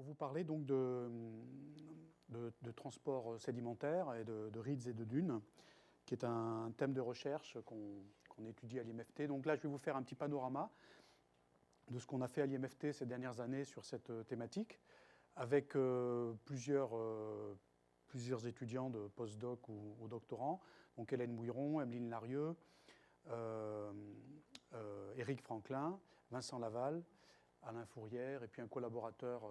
pour vous parler donc de transport sédimentaire et de rides et de dunes, qui est un thème de recherche qu'on étudie à l'IMFT. Donc là, je vais vous faire un petit panorama de ce qu'on a fait à l'IMFT ces dernières années sur cette thématique, avec plusieurs étudiants de postdoc ou doctorants, donc Hélène Mouilleron, Emeline Larieux, Éric Franklin, Vincent Laval, Alain Fourrière, et puis un collaborateur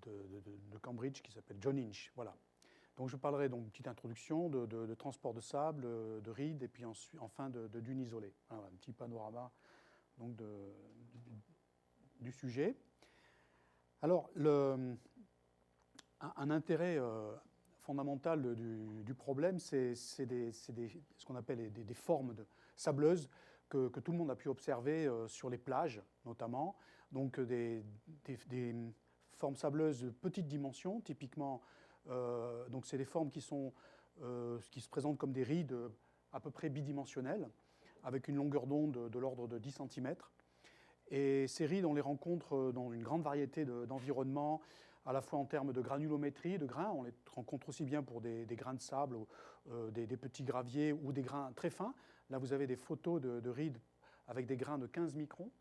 de Cambridge qui s'appelle John Inch. Voilà. Donc je parlerai donc d'une petite introduction de transport de sable, de rides, et puis enfin de dunes isolées. Voilà, un petit panorama donc du sujet. Alors, un intérêt fondamental du problème, c'est ce qu'on appelle des formes sableuses que tout le monde a pu observer sur les plages, notamment. Donc, des formes sableuses de petite dimension, typiquement. Donc, c'est des formes qui se présentent comme des rides à peu près bidimensionnelles, avec une longueur d'onde de l'ordre de 10 cm. Et ces rides, on les rencontre dans une grande variété d'environnements, à la fois en termes de granulométrie, de grains. On les rencontre aussi bien pour des grains de sable, des petits graviers ou des grains très fins. Là, vous avez des photos de rides avec des grains de 15 microns.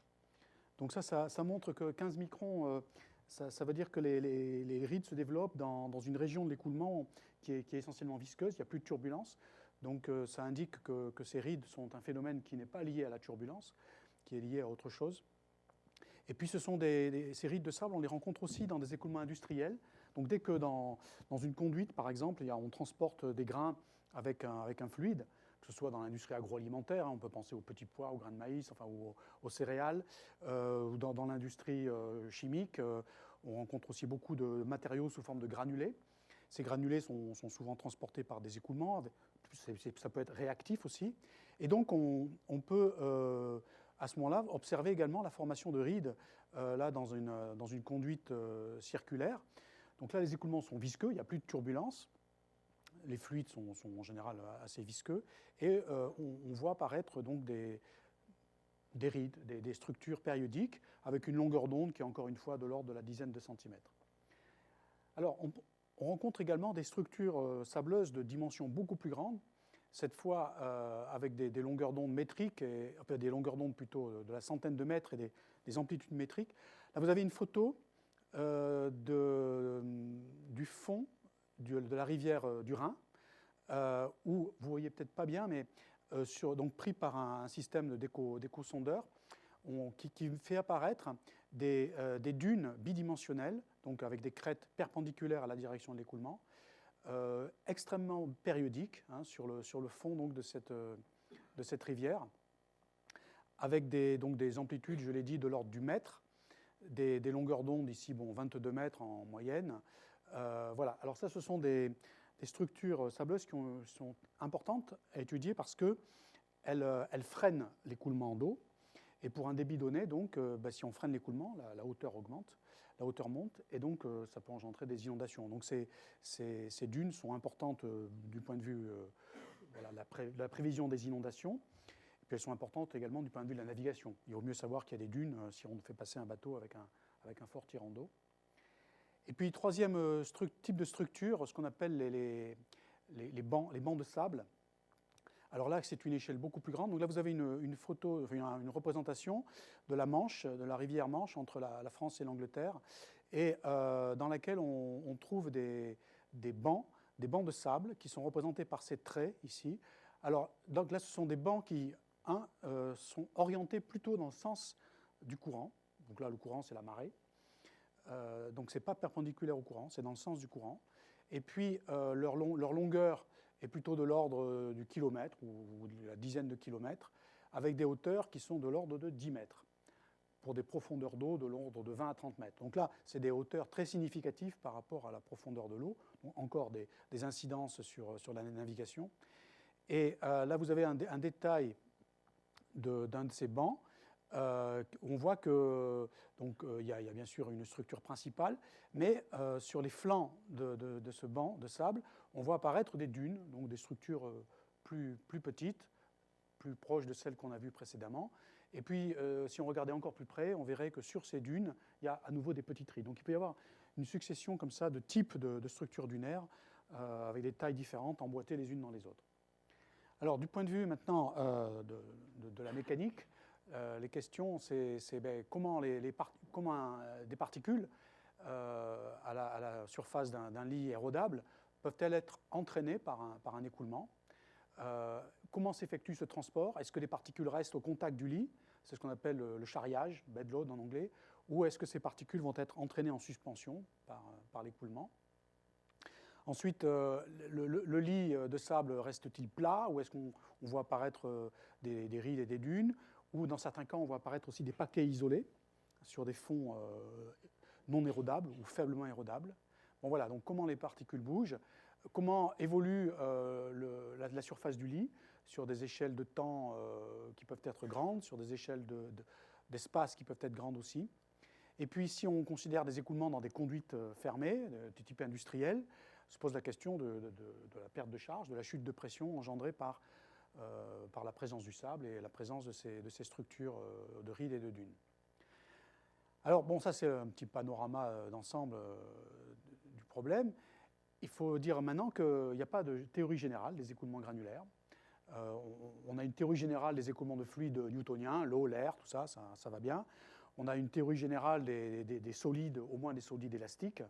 Donc ça montre que 15 microns, ça veut dire que les rides se développent dans une région de l'écoulement qui est essentiellement visqueuse, il n'y a plus de turbulence. Donc ça indique que ces rides sont un phénomène qui n'est pas lié à la turbulence, qui est lié à autre chose. Et puis, ces rides de sable, on les rencontre aussi dans des écoulements industriels. Donc, dès que dans une conduite, par exemple, on transporte des grains avec un fluide, que ce soit dans l'industrie agroalimentaire, on peut penser aux petits pois, aux grains de maïs, enfin, ou aux céréales, ou dans l'industrie chimique, on rencontre aussi beaucoup de matériaux sous forme de granulés. Ces granulés sont souvent transportés par des écoulements. Ça peut être réactif aussi. Et donc, on peut, à ce moment-là, observer également la formation de rides là, dans une conduite circulaire. Donc là, les écoulements sont visqueux, il n'y a plus de turbulence. Les fluides sont en général assez visqueux. Et on voit apparaître donc des rides, des structures périodiques, avec une longueur d'onde qui est encore une fois de l'ordre de la dizaine de centimètres. Alors, on rencontre également des structures sableuses de dimensions beaucoup plus grandes, cette fois avec des longueurs d'onde métriques, des longueurs d'onde plutôt de la centaine de mètres et des amplitudes métriques. Là, vous avez une photo du fond de la rivière du Rhin, où vous ne voyez peut-être pas bien, mais donc pris par un système d'écho-sondeur, qui fait apparaître des dunes bidimensionnelles, donc avec des crêtes perpendiculaires à la direction de l'écoulement, extrêmement périodiques sur le fond donc, de cette rivière, avec des amplitudes, je l'ai dit, de l'ordre du mètre, des longueurs d'onde ici, 22 mètres en moyenne. Voilà. Alors ça, ce sont des structures sableuses qui sont importantes à étudier parce qu'elles freinent l'écoulement d'eau. Et pour un débit donné, donc, si on freine l'écoulement, la hauteur augmente, la hauteur monte, et donc ça peut engendrer des inondations. Donc ces dunes sont importantes du point de vue de la prévision des inondations, et puis elles sont importantes également du point de vue de la navigation. Il vaut mieux savoir qu'il y a des dunes si on fait passer un bateau avec un fort tirant d'eau. Et puis troisième type de structure, ce qu'on appelle les bancs de sable. Alors là, c'est une échelle beaucoup plus grande. Donc là, vous avez une photo, une représentation de la Manche, de la rivière Manche, entre la France et l'Angleterre, et dans laquelle on trouve des bancs de sable qui sont représentés par ces traits ici. Alors donc là, ce sont des bancs qui, sont orientés plutôt dans le sens du courant. Donc là, le courant, c'est la marée. Donc ce n'est pas perpendiculaire au courant, c'est dans le sens du courant. Et puis leur longueur est plutôt de l'ordre du kilomètre ou de la dizaine de kilomètres, avec des hauteurs qui sont de l'ordre de 10 mètres, pour des profondeurs d'eau de l'ordre de 20 à 30 mètres. Donc là, c'est des hauteurs très significatives par rapport à la profondeur de l'eau, donc encore des incidences sur la navigation. Et là, vous avez un détail d'un de ces bancs. On voit que il y a bien sûr une structure principale, mais sur les flancs de ce banc de sable, on voit apparaître des dunes, donc des structures plus petites, plus proche de celle qu'on a vue précédemment. Et puis, si on regardait encore plus près, on verrait que sur ces dunes, il y a à nouveau des petites rides. Donc il peut y avoir une succession comme ça de types de structures dunaires avec des tailles différentes, emboîtées les unes dans les autres. Alors, du point de vue maintenant de la mécanique, les questions, c'est comment des particules à la surface d'un lit érodable peuvent-elles être entraînées par un écoulement? Comment s'effectue ce transport? Est-ce que les particules restent au contact du lit? C'est ce qu'on appelle le charriage, bed load en anglais. Ou est-ce que ces particules vont être entraînées en suspension par l'écoulement? Ensuite, le lit de sable reste-t-il plat? Ou est-ce qu'on voit apparaître des rides et des dunes? Ou dans certains cas, on voit apparaître aussi des paquets isolés sur des fonds non érodables ou faiblement érodables. Bon, voilà, donc comment les particules bougent? Comment évolue la surface du lit sur des échelles de temps qui peuvent être grandes, sur des échelles d'espace qui peuvent être grandes aussi. Et puis, si on considère des écoulements dans des conduites fermées, de type industriel, se pose la question de la perte de charge, de la chute de pression engendrée par la présence du sable et la présence de ces structures de rides et de dunes. Alors, bon, ça c'est un petit panorama d'ensemble du problème. Il faut dire maintenant qu'il n'y a pas de théorie générale des écoulements granulaires. On a une théorie générale des écoulements de fluides newtoniens, l'eau, l'air, tout ça, ça va bien. On a une théorie générale des solides, au moins des solides élastiques.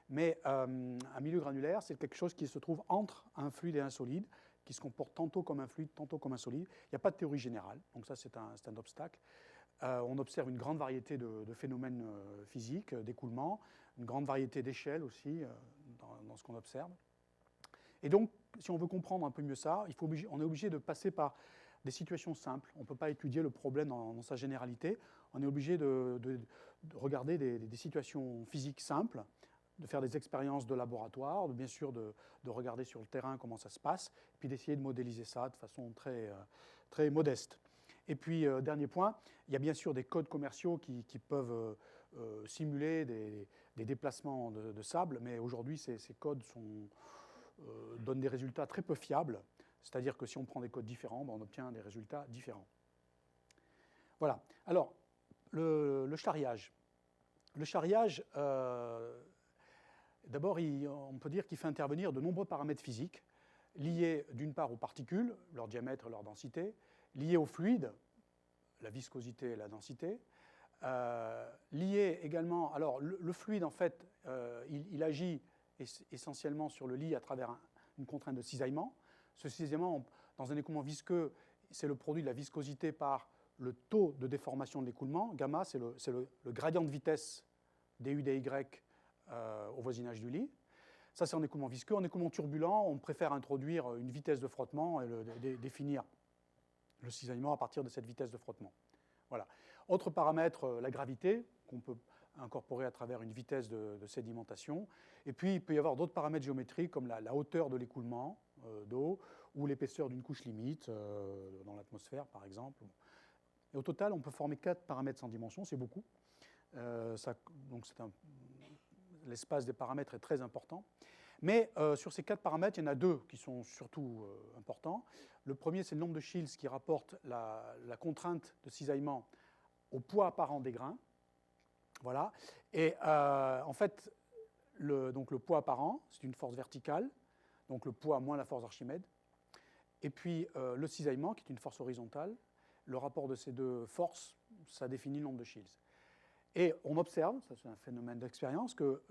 Mais un milieu granulaire, c'est quelque chose qui se trouve entre un fluide et un solide, qui se comporte tantôt comme un fluide, tantôt comme un solide. Il n'y a pas de théorie générale, donc ça c'est un obstacle. On observe une grande variété de phénomènes physiques, d'écoulement, une grande variété d'échelles aussi dans ce qu'on observe. Et donc, si on veut comprendre un peu mieux ça, on est obligé de passer par des situations simples. On ne peut pas étudier le problème dans sa généralité. On est obligé de regarder des situations physiques simples, de faire des expériences de laboratoire, bien sûr de regarder sur le terrain comment ça se passe, puis d'essayer de modéliser ça de façon très, très modeste. Et puis, dernier point, il y a bien sûr des codes commerciaux qui peuvent simuler des déplacements de sable, mais aujourd'hui, ces codes donnent des résultats très peu fiables, c'est-à-dire que si on prend des codes différents, on obtient des résultats différents. Voilà. Alors, le charriage. Le charriage, d'abord, on peut dire qu'il fait intervenir de nombreux paramètres physiques, liés d'une part aux particules, leur diamètre et leur densité, liés aux fluides, la viscosité et la densité, liés également, alors le fluide en fait, il agit essentiellement sur le lit à travers une contrainte de cisaillement. Ce cisaillement, dans un écoulement visqueux, c'est le produit de la viscosité par le taux de déformation de l'écoulement. Gamma, c'est le gradient de vitesse du dy au voisinage du lit. Ça, c'est en écoulement visqueux. En écoulement turbulent, on préfère introduire une vitesse de frottement et définir le cisaillement à partir de cette vitesse de frottement. Voilà. Autre paramètre, la gravité, qu'on peut incorporer à travers une vitesse de sédimentation. Et puis, il peut y avoir d'autres paramètres géométriques comme la hauteur de l'écoulement d'eau ou l'épaisseur d'une couche limite dans l'atmosphère, par exemple. Et au total, on peut former 4 paramètres sans dimension, c'est beaucoup. Donc, l'espace des paramètres est très important. Mais sur ces 4 paramètres, il y en a 2 qui sont surtout importants. Le premier, c'est le nombre de Shields qui rapporte la contrainte de cisaillement au poids apparent des grains. Voilà. Et en fait, le poids apparent, c'est une force verticale, donc le poids moins la force d'Archimède. Et puis le cisaillement, qui est une force horizontale. Le rapport de ces 2 forces, ça définit le nombre de Shields. Et on observe, ça c'est un phénomène d'expérience, que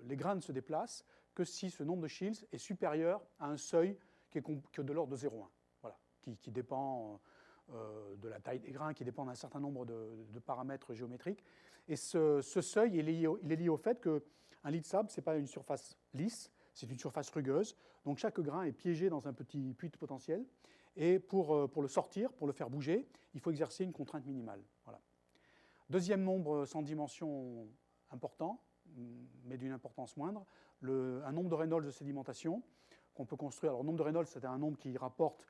les grains ne se déplacent que si ce nombre de Shields est supérieur à un seuil qui est de l'ordre de 0,1, voilà, qui dépend de la taille des grains, qui dépend d'un certain nombre de paramètres géométriques. Et ce seuil, il est lié au fait qu'un lit de sable, ce n'est pas une surface lisse, c'est une surface rugueuse. Donc chaque grain est piégé dans un petit puits de potentiel. Et pour le sortir, pour le faire bouger, il faut exercer une contrainte minimale. Voilà. Deuxième nombre sans dimension important, mais d'une importance moindre, un nombre de Reynolds de sédimentation qu'on peut construire. Alors, le nombre de Reynolds, c'est un nombre qui rapporte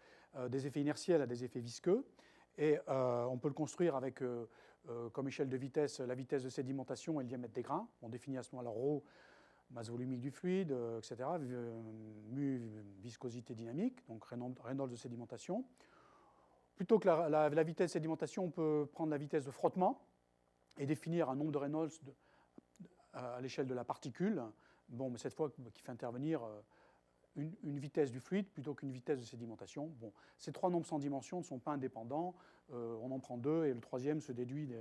des effets inertiels à des effets visqueux. Et on peut le construire avec, comme échelle de vitesse, la vitesse de sédimentation et le diamètre des grains. On définit à ce moment-là ρ, masse volumique du fluide, etc., mu, viscosité dynamique, donc Reynolds de sédimentation. On plutôt que la vitesse de sédimentation, on peut prendre la vitesse de frottement et définir un nombre de Reynolds à l'échelle de la particule, bon, mais cette fois qui fait intervenir une vitesse du fluide plutôt qu'une vitesse de sédimentation. Bon, ces trois nombres sans dimension ne sont pas indépendants, on en prend deux et le troisième se déduit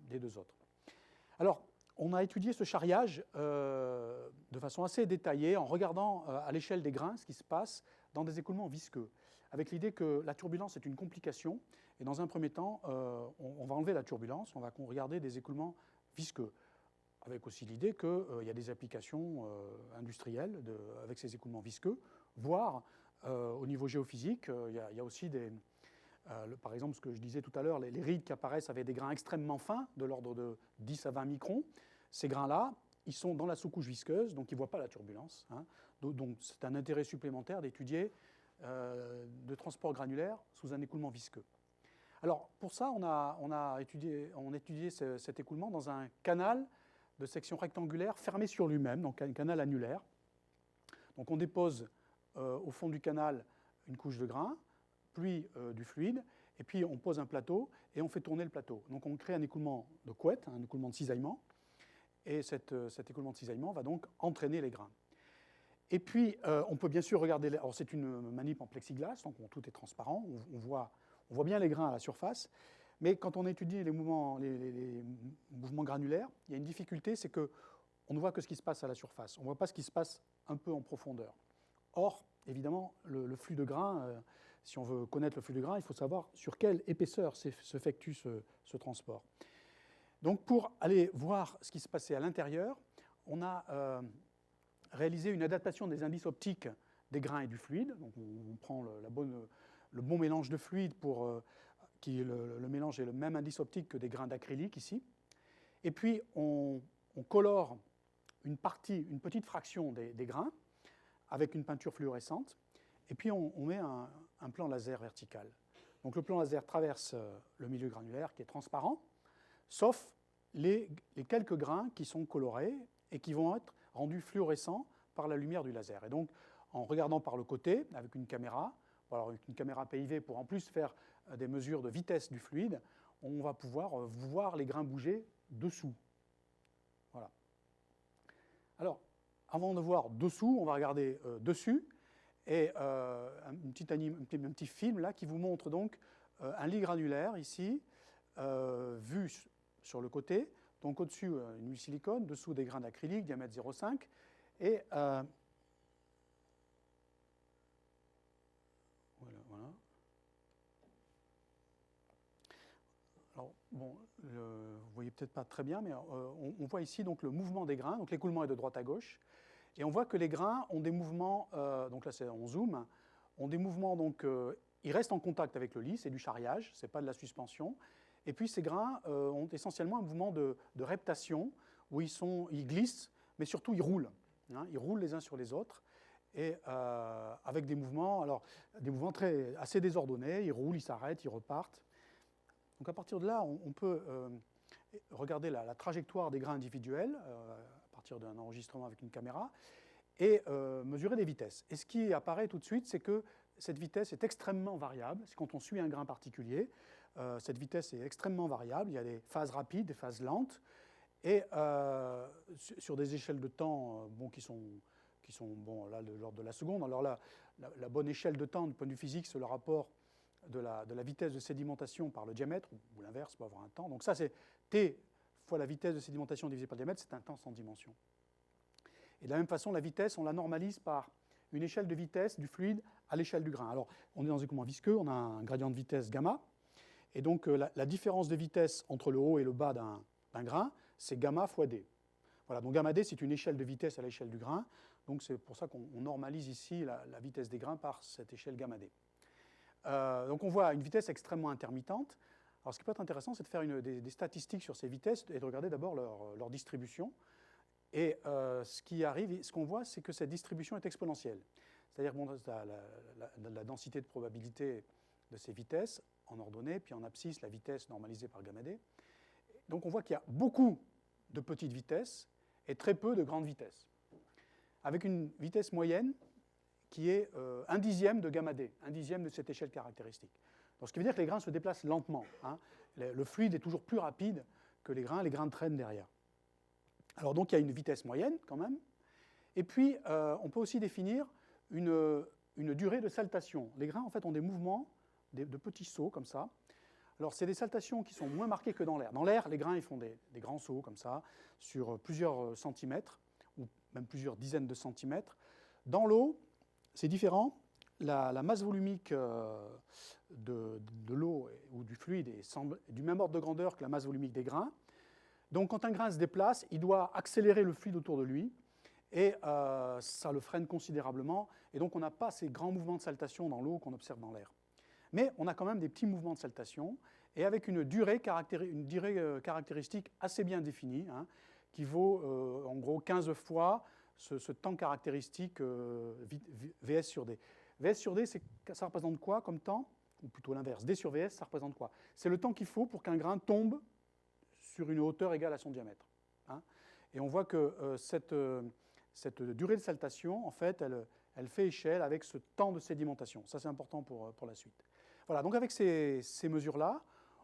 des deux autres. Alors, on a étudié ce charriage de façon assez détaillée en regardant à l'échelle des grains ce qui se passe dans des écoulements visqueux, avec l'idée que la turbulence est une complication, et dans un premier temps, on va enlever la turbulence, on va regarder des écoulements visqueux, avec aussi l'idée qu'il y a des applications industrielles avec ces écoulements visqueux, voire au niveau géophysique, il y a aussi par exemple, ce que je disais tout à l'heure, les rides qui apparaissent avec des grains extrêmement fins, de l'ordre de 10 à 20 microns. Ces grains-là, ils sont dans la sous-couche visqueuse, donc ils ne voient pas la turbulence. Hein. Donc c'est un intérêt supplémentaire d'étudier le transport granulaire sous un écoulement visqueux. Alors pour ça, on étudié cet écoulement dans un canal de section rectangulaire fermé sur lui-même, donc un canal annulaire. Donc on dépose au fond du canal une couche de grains, puis du fluide, et puis on pose un plateau et on fait tourner le plateau. Donc on crée un écoulement de couette, un écoulement de cisaillement, et cet écoulement de cisaillement va donc entraîner les grains. Et puis on peut bien sûr regarder, alors c'est une manip en plexiglas, donc tout est transparent, on voit bien les grains à la surface, mais quand on étudie les mouvements granulaires, il y a une difficulté, c'est qu'on ne voit que ce qui se passe à la surface, on ne voit pas ce qui se passe un peu en profondeur. Or, évidemment, le flux de grains, si on veut connaître le flux de grains, il faut savoir sur quelle épaisseur s'effectue ce transport. Donc, pour aller voir ce qui se passait à l'intérieur, on a réalisé une adaptation des indices optiques des grains et du fluide. Donc, on prend le bon mélange de fluide pour le mélange est le même indice optique que des grains d'acrylique ici. Et puis, on colore une petite fraction des grains avec une peinture fluorescente, et puis on met un plan laser vertical. Donc le plan laser traverse le milieu granulaire qui est transparent, sauf les quelques grains qui sont colorés et qui vont être rendus fluorescents par la lumière du laser. Et donc, en regardant par le côté, avec une caméra PIV pour en plus faire des mesures de vitesse du fluide, on va pouvoir voir les grains bouger dessous. Voilà. Alors, avant de voir dessous, on va regarder dessus, et un petit film là qui vous montre donc un lit granulaire ici, vu sur le côté, donc au-dessus une huile silicone, dessous des grains d'acrylique, diamètre 0,5, et voilà. Alors, bon, vous ne voyez peut-être pas très bien, mais on voit ici donc, le mouvement des grains, donc l'écoulement est de droite à gauche, et on voit que les grains ont des mouvements, donc là on zoome, ont des mouvements, donc ils restent en contact avec le lit, c'est du charriage, ce n'est pas de la suspension, et puis ces grains ont essentiellement un mouvement de reptation, où ils glissent, mais surtout ils roulent, hein, ils roulent les uns sur les autres, et avec des mouvements assez désordonnés, ils roulent, ils s'arrêtent, ils repartent. Donc à partir de là, on peut regarder la trajectoire des grains individuels à partir d'un enregistrement avec une caméra et mesurer des vitesses. Et ce qui apparaît tout de suite, c'est que cette vitesse est extrêmement variable. C'est quand on suit un grain particulier, cette vitesse est extrêmement variable. Il y a des phases rapides, des phases lentes, et sur des échelles de temps qui sont là, de l'ordre de la seconde. Alors là, la bonne échelle de temps, du point de vue physique, c'est le rapport de la vitesse de sédimentation par le diamètre, ou l'inverse peut avoir un temps. Donc ça, c'est T fois la vitesse de sédimentation divisée par le diamètre, c'est un temps sans dimension. Et de la même façon, la vitesse, on la normalise par une échelle de vitesse du fluide à l'échelle du grain. Alors, on est dans un écoulement visqueux, on a un gradient de vitesse gamma, et donc la différence de vitesse entre le haut et le bas d'un grain, c'est gamma fois D. Voilà, donc gamma D, c'est une échelle de vitesse à l'échelle du grain, donc c'est pour ça qu'on normalise ici la vitesse des grains par cette échelle gamma D. Donc on voit une vitesse extrêmement intermittente. Alors ce qui peut être intéressant, c'est de faire des statistiques sur ces vitesses et de regarder d'abord leur distribution. Et ce qu'on voit, c'est que cette distribution est exponentielle. C'est-à-dire la densité de probabilité de ces vitesses en ordonnée, puis en abscisse, la vitesse normalisée par gamma D. Donc on voit qu'il y a beaucoup de petites vitesses et très peu de grandes vitesses, avec une vitesse moyenne qui est 1/10 de gamma D, 1/10 de cette échelle caractéristique. Donc, ce qui veut dire que les grains se déplacent lentement. Hein. Le fluide est toujours plus rapide que les grains traînent derrière. Alors donc il y a une vitesse moyenne quand même, et puis on peut aussi définir une durée de saltation. Les grains en fait ont des mouvements, de petits sauts comme ça. Alors c'est des saltations qui sont moins marquées que dans l'air. Dans l'air, les grains ils font des grands sauts comme ça, sur plusieurs centimètres, ou même plusieurs dizaines de centimètres. Dans l'eau, c'est différent. La masse volumique de l'eau ou du fluide est du même ordre de grandeur que la masse volumique des grains. Donc quand un grain se déplace, il doit accélérer le fluide autour de lui, et ça le freine considérablement, et donc on n'a pas ces grands mouvements de saltation dans l'eau qu'on observe dans l'air. Mais on a quand même des petits mouvements de saltation, et avec une durée caractéristique assez bien définie, hein, qui vaut en gros 15 fois ce temps caractéristique Vs sur d. Vs sur d, ça représente quoi comme temps? Ou plutôt l'inverse, d sur Vs, ça représente quoi? C'est le temps qu'il faut pour qu'un grain tombe sur une hauteur égale à son diamètre. Hein. Et on voit que cette durée de saltation, en fait, elle fait échelle avec ce temps de sédimentation. Ça, c'est important pour la suite. Voilà, donc avec ces mesures-là,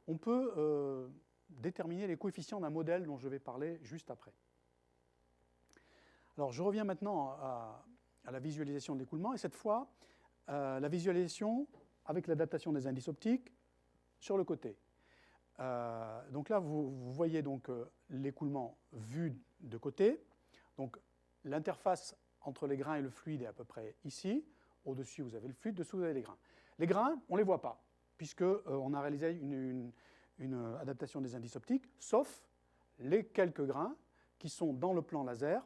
on peut déterminer les coefficients d'un modèle dont je vais parler juste après. Alors, je reviens maintenant à la visualisation de l'écoulement, et cette fois, la visualisation avec l'adaptation des indices optiques sur le côté. Donc là, vous voyez donc l'écoulement vu de côté. Donc l'interface entre les grains et le fluide est à peu près ici. Au-dessus, vous avez le fluide, dessous, vous avez les grains. Les grains, on ne les voit pas, puisqu'on a réalisé une adaptation des indices optiques, sauf les quelques grains qui sont dans le plan laser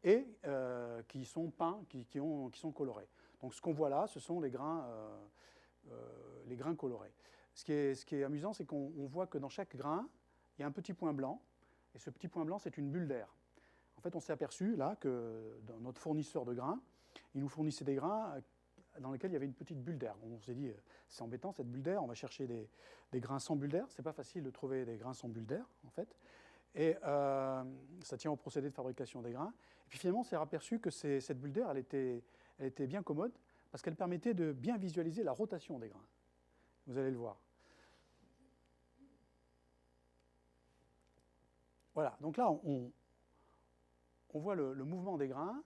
et qui sont peints, qui sont colorés. Donc ce qu'on voit là, ce sont les grains colorés. Ce qui est amusant, c'est qu'on voit que dans chaque grain, il y a un petit point blanc, et ce petit point blanc, c'est une bulle d'air. En fait, on s'est aperçu, là, que dans notre fournisseur de grains, il nous fournissait des grains dans lesquels il y avait une petite bulle d'air. On s'est dit, c'est embêtant, cette bulle d'air, on va chercher des grains sans bulle d'air. C'est pas facile de trouver des grains sans bulle d'air, en fait. Et ça tient au procédé de fabrication des grains. Et puis finalement, on s'est aperçu que cette bulle d'air, elle était bien commode, parce qu'elle permettait de bien visualiser la rotation des grains. Vous allez le voir. Voilà, donc là, on voit le mouvement des grains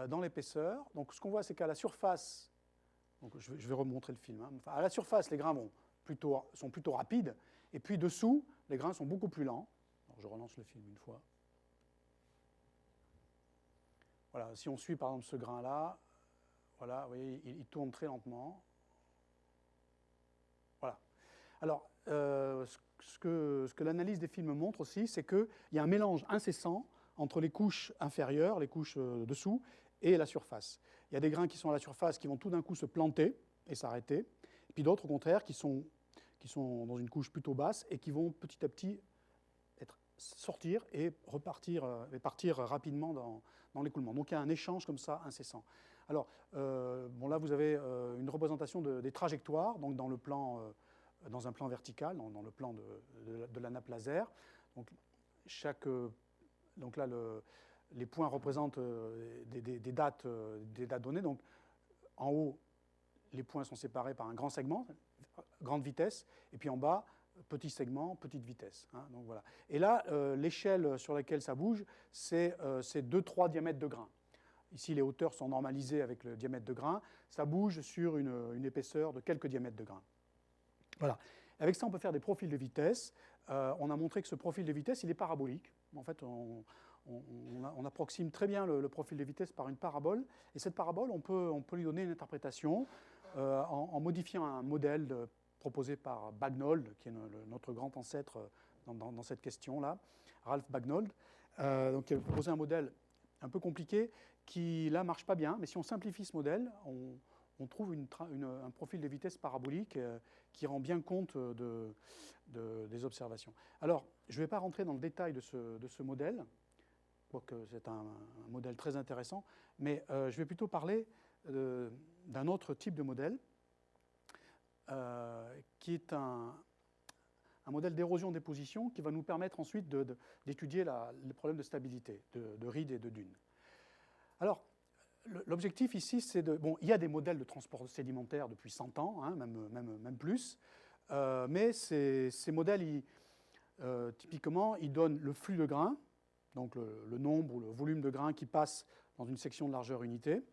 dans l'épaisseur. Donc ce qu'on voit, c'est qu'à la surface, donc je vais remontrer le film, hein. Enfin, à la surface, les grains sont plutôt rapides, et puis dessous, les grains sont beaucoup plus lents. Alors, je relance le film une fois. Voilà, si on suit par exemple ce grain-là, voilà, vous voyez, il tourne très lentement. Voilà. Alors, ce que l'analyse des films montre aussi, c'est qu'il y a un mélange incessant entre les couches inférieures, les couches dessous, et la surface. Il y a des grains qui sont à la surface qui vont tout d'un coup se planter et s'arrêter, et puis d'autres, au contraire, qui sont dans une couche plutôt basse et qui vont petit à petit sortir et partir rapidement dans l'écoulement. Donc il y a un échange comme ça incessant. Alors, là, vous avez une représentation des trajectoires, donc dans un plan vertical, dans le plan de la nappe laser. Donc là, les points représentent des dates données. Donc, en haut, les points sont séparés par un grand segment, grande vitesse, et puis en bas, petit segment, petite vitesse. Hein, donc voilà. Et là, l'échelle sur laquelle ça bouge, c'est 2-3 diamètres de grain. Ici, les hauteurs sont normalisées avec le diamètre de grain. Ça bouge sur une épaisseur de quelques diamètres de grain. Voilà. Avec ça, on peut faire des profils de vitesse. On a montré que ce profil de vitesse, il est parabolique. En fait, on approxime très bien le profil de vitesse par une parabole. Et cette parabole, on peut lui donner une interprétation en modifiant un modèle proposé par Bagnold, qui est notre grand ancêtre dans cette question-là, Ralph Bagnold. Donc, il a proposé un modèle un peu compliqué qui, là, ne marche pas bien. Mais si on simplifie ce modèle, on trouve un profil de vitesse parabolique qui rend bien compte des observations. Alors, je ne vais pas rentrer dans le détail de ce modèle, quoique c'est un modèle très intéressant, mais je vais plutôt parler d'un autre type de modèle, qui est un modèle d'érosion-déposition qui va nous permettre ensuite d'étudier les problèmes de stabilité, de rides et de dunes. Alors, l'objectif ici, c'est de... Bon, il y a des modèles de transport sédimentaire depuis 100 ans, hein, même plus, mais ces modèles, typiquement, ils donnent le flux de grains, donc le nombre ou le volume de grains qui passe dans une section de largeur unité,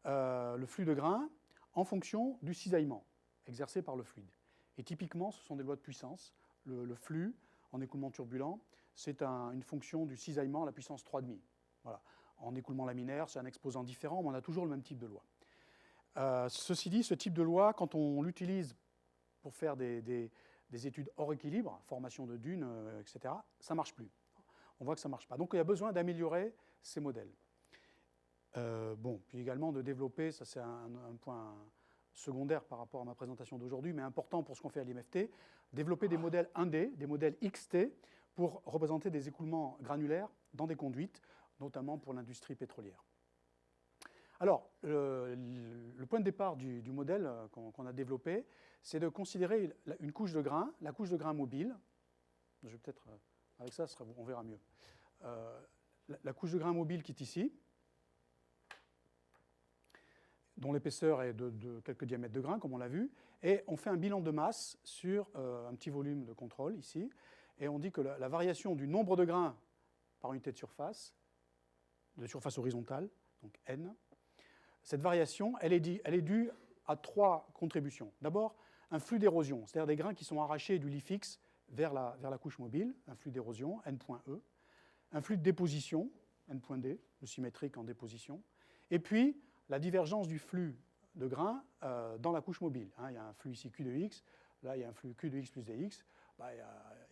le flux de grains en fonction du cisaillement exercé par le fluide. Et typiquement, ce sont des lois de puissance. Le flux en écoulement turbulent, c'est une fonction du cisaillement à la puissance 3,5. Voilà. En écoulement laminaire, c'est un exposant différent, mais on a toujours le même type de loi. Ceci dit, ce type de loi, quand on l'utilise pour faire des études hors équilibre, formation de dunes, etc., ça ne marche plus. On voit que ça ne marche pas. Donc il y a besoin d'améliorer ces modèles. Bon, puis également de développer, ça c'est un point secondaire par rapport à ma présentation d'aujourd'hui, mais important pour ce qu'on fait à l'IMFT, développer des modèles 1D, des modèles XT, pour représenter des écoulements granulaires dans des conduites, notamment pour l'industrie pétrolière. Alors, le point de départ du modèle qu'on a développé, c'est de considérer une couche de grains, la couche de grains mobile. Je vais peut-être, avec ça, on verra mieux. La couche de grains mobile qui est ici, dont l'épaisseur est de quelques diamètres de grains, comme on l'a vu, et on fait un bilan de masse sur un petit volume de contrôle, ici, et on dit que la variation du nombre de grains par unité de surface horizontale, donc N, cette variation, elle est due à 3 contributions. D'abord, un flux d'érosion, c'est-à-dire des grains qui sont arrachés du lit fixe vers la couche mobile, un flux d'érosion, N.E, un flux de déposition, N.D, le symétrique en déposition, et puis la divergence du flux de grains dans la couche mobile. Il y a un flux ici Q de X, là il y a un flux Q de X plus Dx.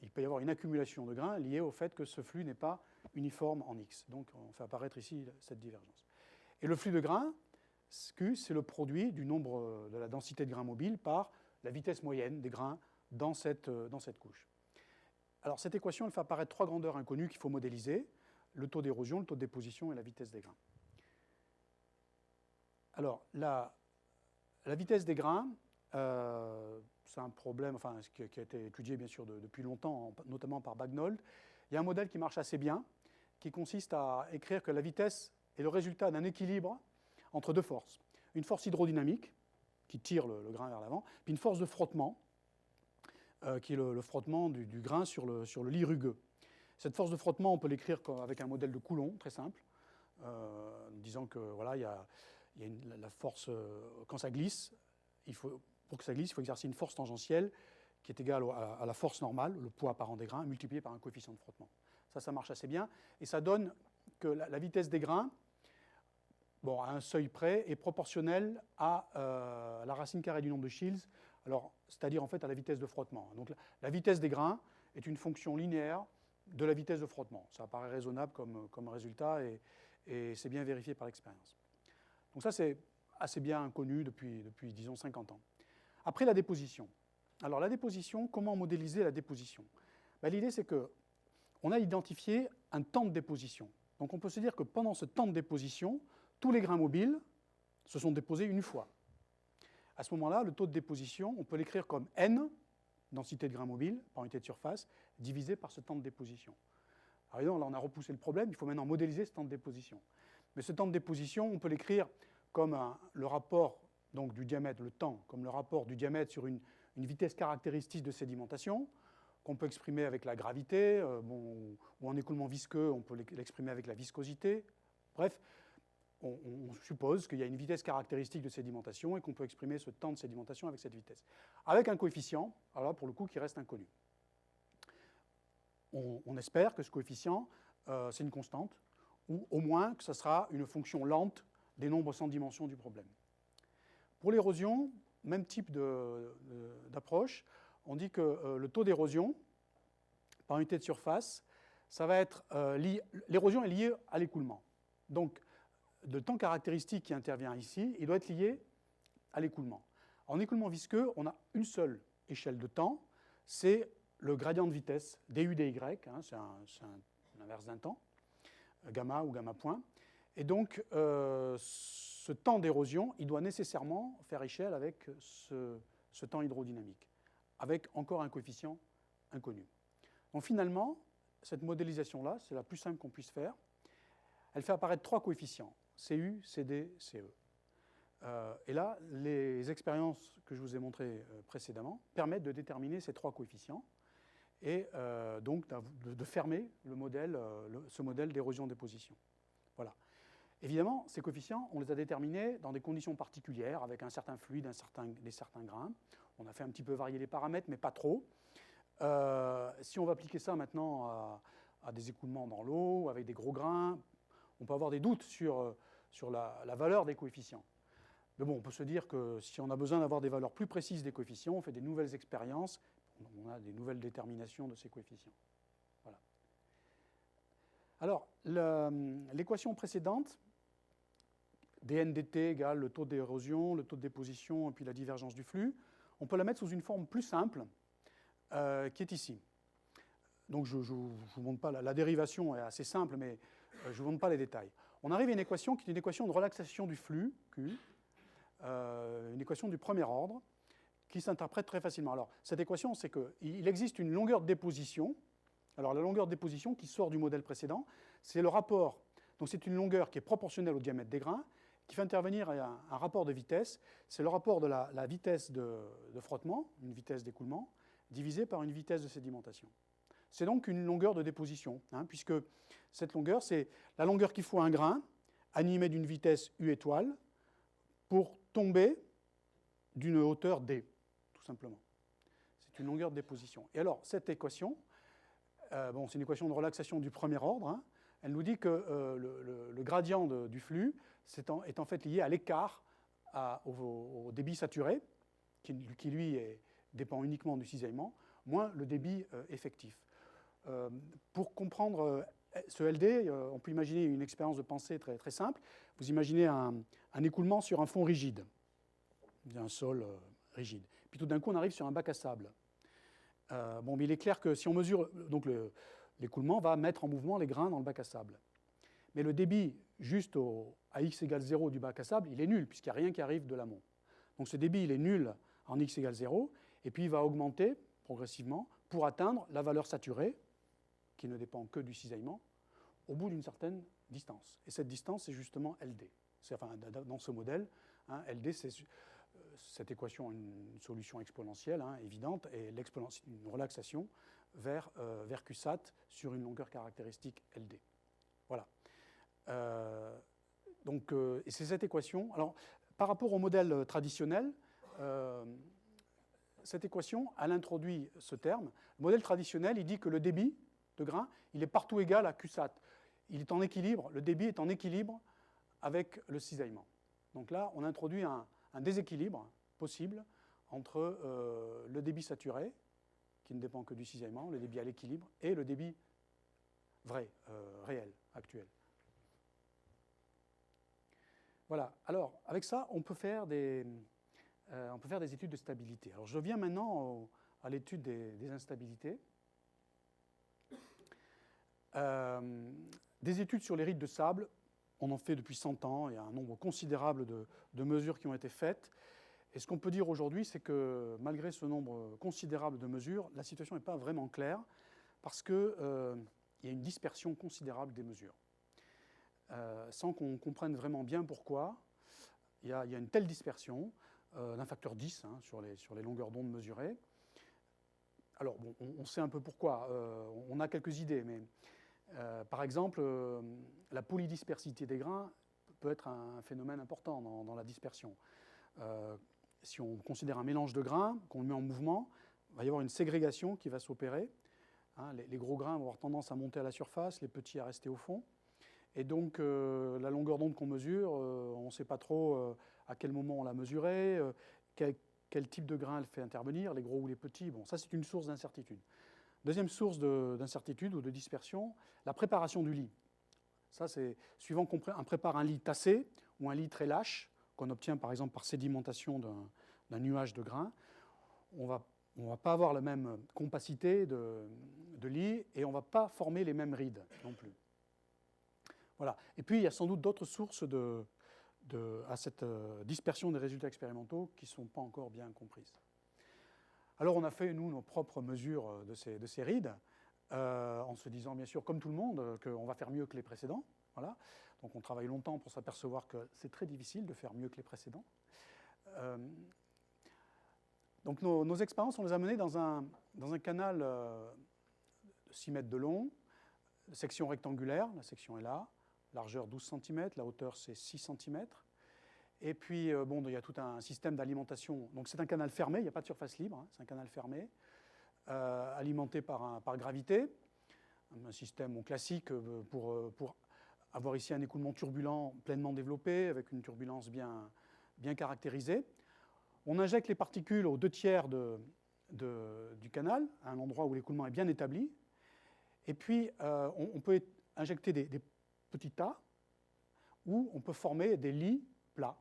Il peut y avoir une accumulation de grains liée au fait que ce flux n'est pas uniforme en X. Donc on fait apparaître ici cette divergence. Et le flux de grains, Q, c'est le produit du nombre de la densité de grains mobiles par la vitesse moyenne des grains dans cette couche. Alors cette équation, elle fait apparaître 3 grandeurs inconnues qu'il faut modéliser, le taux d'érosion, le taux de déposition et la vitesse des grains. Alors, la vitesse des grains, c'est un problème qui a été étudié bien sûr depuis longtemps, notamment par Bagnold. Il y a un modèle qui marche assez bien, qui consiste à écrire que la vitesse est le résultat d'un équilibre entre 2 forces. Une force hydrodynamique, qui tire le grain vers l'avant, puis une force de frottement, qui est le frottement du grain sur le lit rugueux. Cette force de frottement, on peut l'écrire avec un modèle de Coulomb, très simple, disant que voilà, il y a la force, quand ça glisse, pour que ça glisse, il faut exercer une force tangentielle qui est égale à la force normale, le poids apparent des grains, multiplié par un coefficient de frottement. Ça marche assez bien. Et ça donne que la vitesse des grains, bon, à un seuil près, est proportionnelle à la racine carrée du nombre de Shields, c'est-à-dire en fait à la vitesse de frottement. Donc la vitesse des grains est une fonction linéaire de la vitesse de frottement. Ça paraît raisonnable comme résultat et c'est bien vérifié par l'expérience. Donc ça, c'est assez bien connu depuis disons, 50 ans. Après, la déposition. Alors, la déposition, comment modéliser la déposition ? L'idée, c'est qu'on a identifié un temps de déposition. Donc, on peut se dire que pendant ce temps de déposition, tous les grains mobiles se sont déposés une fois. À ce moment-là, le taux de déposition, on peut l'écrire comme N, densité de grains mobiles, par unité de surface, divisé par ce temps de déposition. Alors, évidemment, là, on a repoussé le problème, il faut maintenant modéliser ce temps de déposition. Mais ce temps de déposition, on peut l'écrire comme le rapport donc, du diamètre, le temps, comme le rapport du diamètre sur une vitesse caractéristique de sédimentation, qu'on peut exprimer avec la gravité, ou en écoulement visqueux, on peut l'exprimer avec la viscosité. Bref, on suppose qu'il y a une vitesse caractéristique de sédimentation et qu'on peut exprimer ce temps de sédimentation avec cette vitesse. Avec un coefficient, alors là, pour le coup, qui reste inconnu. On espère que ce coefficient, c'est une constante, ou au moins que ce sera une fonction lente des nombres sans dimension du problème. Pour l'érosion, même type d'approche, on dit que le taux d'érosion par unité de surface, ça va être l'érosion est liée à l'écoulement. Donc, le temps caractéristique qui intervient ici, il doit être lié à l'écoulement. En écoulement visqueux, on a une seule échelle de temps, c'est le gradient de vitesse, du dy, c'est l'inverse d'un temps, gamma ou gamma point. Et donc, ce temps d'érosion, il doit nécessairement faire échelle avec ce temps hydrodynamique, avec encore un coefficient inconnu. Donc finalement, cette modélisation-là, c'est la plus simple qu'on puisse faire. Elle fait apparaître 3 coefficients. CU, CD, CE. Et là, les expériences que je vous ai montrées précédemment permettent de déterminer ces 3 coefficients et donc de fermer le modèle, ce modèle d'érosion-déposition. Voilà. Évidemment, ces coefficients, on les a déterminés dans des conditions particulières, avec un certain fluide, des certains grains. On a fait un petit peu varier les paramètres, mais pas trop. Si on va appliquer ça maintenant à des écoulements dans l'eau, avec des gros grains, on peut avoir des doutes sur la valeur des coefficients. Mais bon, on peut se dire que si on a besoin d'avoir des valeurs plus précises des coefficients, on fait des nouvelles expériences, on a des nouvelles déterminations de ces coefficients. Voilà. Alors, l'équation précédente, dNdt égale le taux d'érosion, le taux de déposition, et puis la divergence du flux, on peut la mettre sous une forme plus simple, qui est ici. Donc, je ne vous montre pas, la dérivation est assez simple, mais je ne vous montre pas les détails. On arrive à une équation qui est une équation de relaxation du flux, Q, une équation du premier ordre, qui s'interprète très facilement. Alors, cette équation, c'est qu'il existe une longueur de déposition. Alors, la longueur de déposition qui sort du modèle précédent, c'est le rapport. Donc, c'est une longueur qui est proportionnelle au diamètre des grains, qui fait intervenir un rapport de vitesse. C'est le rapport de la vitesse de frottement, une vitesse d'écoulement, divisé par une vitesse de sédimentation. C'est donc une longueur de déposition, puisque cette longueur, c'est la longueur qu'il faut à un grain, animé d'une vitesse U étoile, pour tomber d'une hauteur D, tout simplement. C'est une longueur de déposition. Et alors, cette équation, c'est une équation de relaxation du premier ordre, elle nous dit que le gradient du flux est en fait lié à l'écart au débit saturé, qui lui dépend uniquement du cisaillement, moins le débit effectif. Pour comprendre ce LD, on peut imaginer une expérience de pensée très, très simple. Vous imaginez un écoulement sur un fond rigide, un sol rigide. Puis tout d'un coup, on arrive sur un bac à sable. Mais il est clair que si on mesure, donc l'écoulement va mettre en mouvement les grains dans le bac à sable. Mais le débit juste à x égale 0 du bac à sable, il est nul, puisqu'il n'y a rien qui arrive de l'amont. Donc ce débit, il est nul en x égale 0, et puis il va augmenter progressivement pour atteindre la valeur saturée, qui ne dépend que du cisaillement, au bout d'une certaine distance. Et cette distance, c'est justement LD. Dans ce modèle, LD, c'est cette équation a une solution exponentielle évidente, et une relaxation vers QSAT sur une longueur caractéristique LD. Voilà. Et c'est cette équation. Alors, par rapport au modèle traditionnel, cette équation, elle introduit ce terme. Le modèle traditionnel, il dit que le débit de grain, il est partout égal à QSAT. Il est en équilibre, le débit est en équilibre avec le cisaillement. Donc là, on introduit un déséquilibre possible entre le débit saturé, qui ne dépend que du cisaillement, le débit à l'équilibre, et le débit vrai, réel, actuel. Voilà. Alors, avec ça, on peut faire des études de stabilité. Alors, je viens maintenant à l'étude des instabilités. Des études sur les rides de sable, on en fait depuis 100 ans. Il y a un nombre considérable de mesures qui ont été faites. Et ce qu'on peut dire aujourd'hui, c'est que malgré ce nombre considérable de mesures, la situation n'est pas vraiment claire parce qu'il y a une dispersion considérable des mesures. Sans qu'on comprenne vraiment bien pourquoi, il y a une telle dispersion d'un facteur 10 sur les longueurs d'onde mesurées. Alors, bon, on sait un peu pourquoi, on a quelques idées, mais par exemple, la polydispersité des grains peut être un phénomène important dans la dispersion. Si on considère un mélange de grains, qu'on le met en mouvement, il va y avoir une ségrégation qui va s'opérer. Les gros grains vont avoir tendance à monter à la surface, les petits à rester au fond. Et donc, la longueur d'onde qu'on mesure, on ne sait pas trop à quel moment on l'a mesurée, quel type de grain elle fait intervenir, les gros ou les petits. Bon, ça, c'est une source d'incertitude. Deuxième source d'incertitude ou de dispersion, la préparation du lit. Ça, c'est suivant qu'on prépare un lit tassé ou un lit très lâche, qu'on obtient par exemple par sédimentation d'un nuage de grains, on ne va pas avoir la même compacité de lit et on ne va pas former les mêmes rides non plus. Voilà. Et puis, il y a sans doute d'autres sources à cette dispersion des résultats expérimentaux qui ne sont pas encore bien comprises. Alors, on a fait, nous, nos propres mesures de ces rides, en se disant, bien sûr, comme tout le monde, qu'on va faire mieux que les précédents. Voilà. Donc on travaille longtemps pour s'apercevoir que c'est très difficile de faire mieux que les précédents. Donc nos expériences, on les a menées dans un canal de 6 mètres de long, section rectangulaire, la section est là, largeur 12 cm, la hauteur c'est 6 cm. Et puis, bon, il y a tout un système d'alimentation. Donc c'est un canal fermé, il n'y a pas de surface libre, hein, c'est un canal fermé, alimenté par gravité. Un système classique pour avoir ici un écoulement turbulent pleinement développé, avec une turbulence bien caractérisée. On injecte les particules aux 2/3 du canal, à un endroit où l'écoulement est bien établi. Et puis, on peut injecter des petits tas, ou on peut former des lits plats.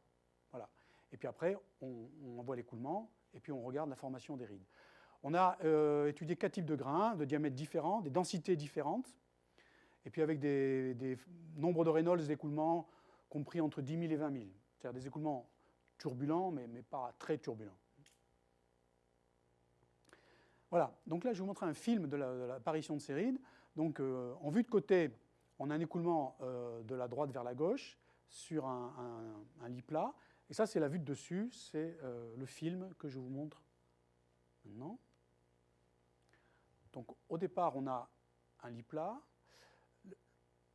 Voilà. Et puis après, on envoie l'écoulement, et puis on regarde la formation des rides. On a étudié 4 types de grains, de diamètres différents, des densités différentes, et puis avec des nombres de Reynolds d'écoulement compris entre 10 000 et 20 000. C'est-à-dire des écoulements turbulents, mais pas très turbulents. Voilà, donc là je vous montre un film de l'apparition de ces rides. Donc en vue de côté, on a un écoulement de la droite vers la gauche sur un lit plat. Et ça c'est la vue de dessus, c'est le film que je vous montre maintenant. Donc au départ on a un lit plat.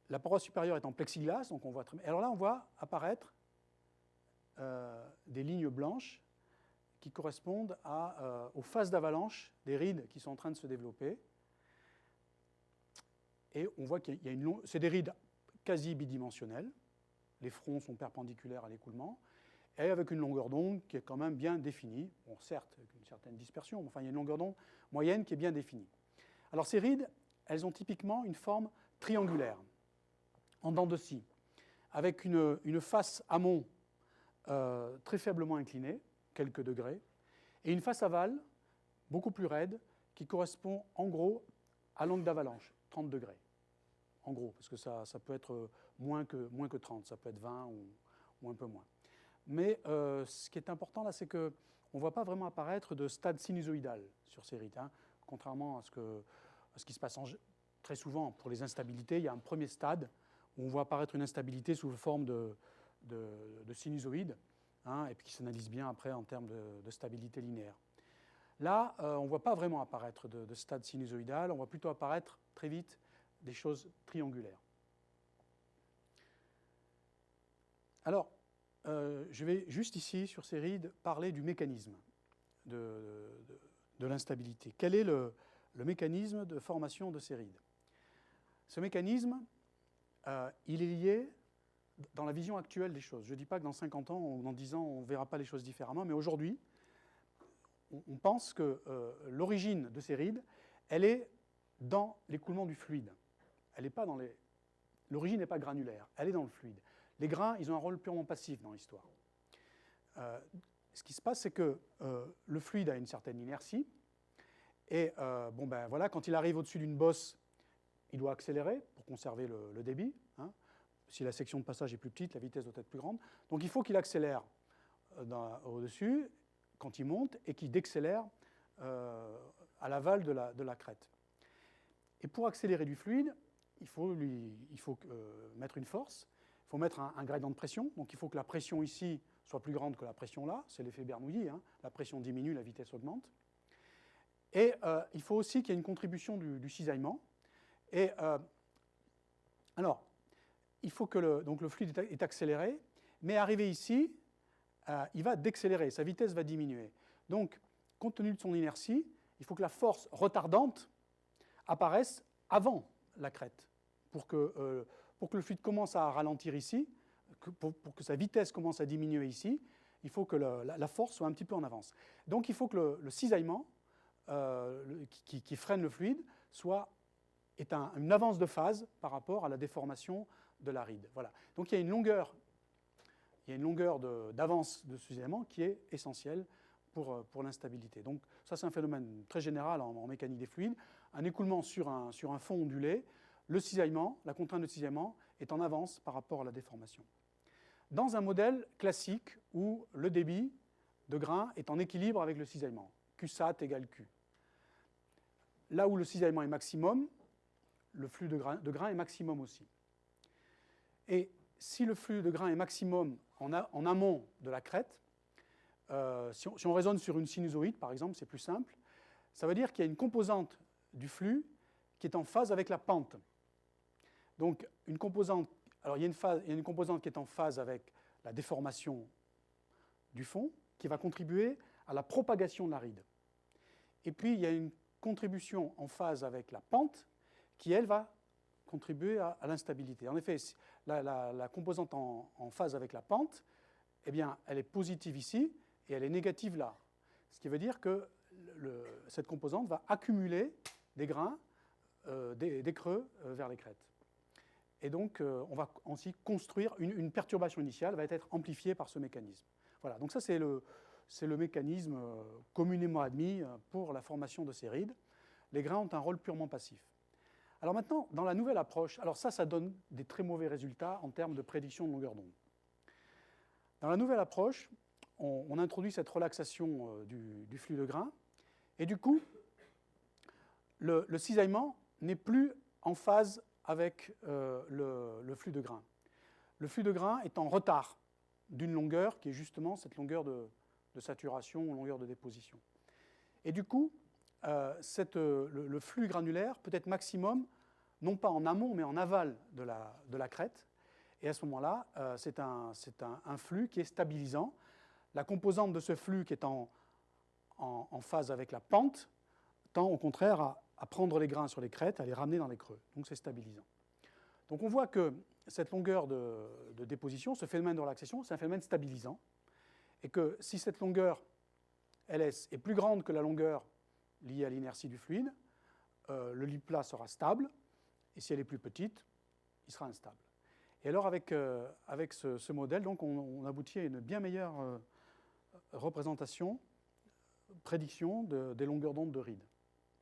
La paroi supérieure est en plexiglas, donc on voit très bien. Alors là on voit apparaître des lignes blanches qui correspondent aux phases d'avalanche des rides qui sont en train de se développer. Et on voit qu'il y a c'est des rides quasi bidimensionnelles. Les fronts sont perpendiculaires à l'écoulement, et avec une longueur d'onde qui est quand même bien définie. Bon, certes, avec une certaine dispersion, mais enfin, il y a une longueur d'onde moyenne qui est bien définie. Alors ces rides, elles ont typiquement une forme triangulaire, en dents de scie, avec une face amont très faiblement inclinée, quelques degrés, et une face aval beaucoup plus raide qui correspond en gros à l'angle d'avalanche, 30 degrés. En gros, parce que ça peut être moins que 30, ça peut être 20 ou un peu moins. Mais ce qui est important là, c'est qu'on ne voit pas vraiment apparaître de stade sinusoïdal sur ces rides, hein, contrairement à ce qui se passe très souvent pour les instabilités. Il y a un premier stade où on voit apparaître une instabilité sous forme de sinusoïde, hein, et puis qui s'analyse bien après en termes de stabilité linéaire. Là, on ne voit pas vraiment apparaître de stade sinusoïdal, on voit plutôt apparaître très vite des choses triangulaires. Alors, je vais juste ici, sur ces rides, parler du mécanisme de l'instabilité. Quel est le mécanisme de formation de ces rides? Ce mécanisme, il est lié dans la vision actuelle des choses. Je ne dis pas que dans 50 ans ou dans 10 ans, on ne verra pas les choses différemment, mais aujourd'hui, on pense que l'origine de ces rides, elle est dans l'écoulement du fluide. Elle n'est pas dans les... L'origine n'est pas granulaire, elle est dans le fluide. Les grains, ils ont un rôle purement passif dans l'histoire. Ce qui se passe, c'est que le fluide a une certaine inertie, et bon, ben, voilà, quand il arrive au-dessus d'une bosse, il doit accélérer pour conserver le débit. Hein. Si la section de passage est plus petite, la vitesse doit être plus grande. Donc il faut qu'il accélère au-dessus quand il monte et qu'il décélère à l'aval de la crête. Et pour accélérer du fluide, il faut mettre une force, il faut mettre un gradient de pression. Donc il faut que la pression ici soit plus grande que la pression là. C'est l'effet Bernoulli. Hein. La pression diminue, la vitesse augmente. Et il faut aussi qu'il y ait une contribution du cisaillement. Et alors, il faut que le fluide est accéléré, mais arrivé ici, il va décélérer, sa vitesse va diminuer. Donc, compte tenu de son inertie, il faut que la force retardante apparaisse avant la crête, pour que le fluide commence à ralentir ici, pour que sa vitesse commence à diminuer ici, il faut que la force soit un petit peu en avance. Donc, il faut que le cisaillement qui freine le fluide est une avance de phase par rapport à la déformation de la ride. Voilà. Donc il y a une longueur d'avance de cisaillement qui est essentielle pour l'instabilité. Donc ça, c'est un phénomène très général en mécanique des fluides. Un écoulement sur un fond ondulé, le cisaillement, la contrainte de cisaillement est en avance par rapport à la déformation. Dans un modèle classique où le débit de grain est en équilibre avec le cisaillement, Qsat égale Q. Là où le cisaillement est maximum, le flux de grain est maximum aussi. Et si le flux de grains est maximum en amont de la crête, si on raisonne sur une sinusoïde, par exemple, c'est plus simple, ça veut dire qu'il y a une composante du flux qui est en phase avec la pente. Donc, il y a une composante qui est en phase avec la déformation du fond, qui va contribuer à la propagation de la ride. Et puis, il y a une contribution en phase avec la pente, qui, elle, va contribuer à l'instabilité. En effet, la composante en phase avec la pente, eh bien, elle est positive ici, et elle est négative là. Ce qui veut dire que cette composante va accumuler des grains, des creux vers les crêtes. Et donc, on va ainsi construire une perturbation initiale, va être amplifiée par ce mécanisme. Voilà, donc ça c'est le mécanisme communément admis pour la formation de ces rides. Les grains ont un rôle purement passif. Alors maintenant, dans la nouvelle approche, alors ça donne des très mauvais résultats en termes de prédiction de longueur d'onde. Dans la nouvelle approche, on introduit cette relaxation du flux de grains, et du coup, le cisaillement n'est plus en phase avec le flux de grains. Le flux de grains est en retard d'une longueur qui est justement cette longueur de saturation ou longueur de déposition. Et du coup, le flux granulaire peut être maximum, non pas en amont, mais en aval de la crête. Et à ce moment-là, c'est un flux qui est stabilisant. La composante de ce flux qui est en phase avec la pente tend au contraire à prendre les grains sur les crêtes, à les ramener dans les creux. Donc c'est stabilisant. Donc on voit que cette longueur de déposition, ce phénomène de relaxation, c'est un phénomène stabilisant. Et que si cette longueur LS est plus grande que la longueur liée à l'inertie du fluide, le lit plat sera stable, et si elle est plus petite, il sera instable. Et alors avec ce modèle, donc, on aboutit à une bien meilleure représentation, prédiction des longueurs d'onde de ride.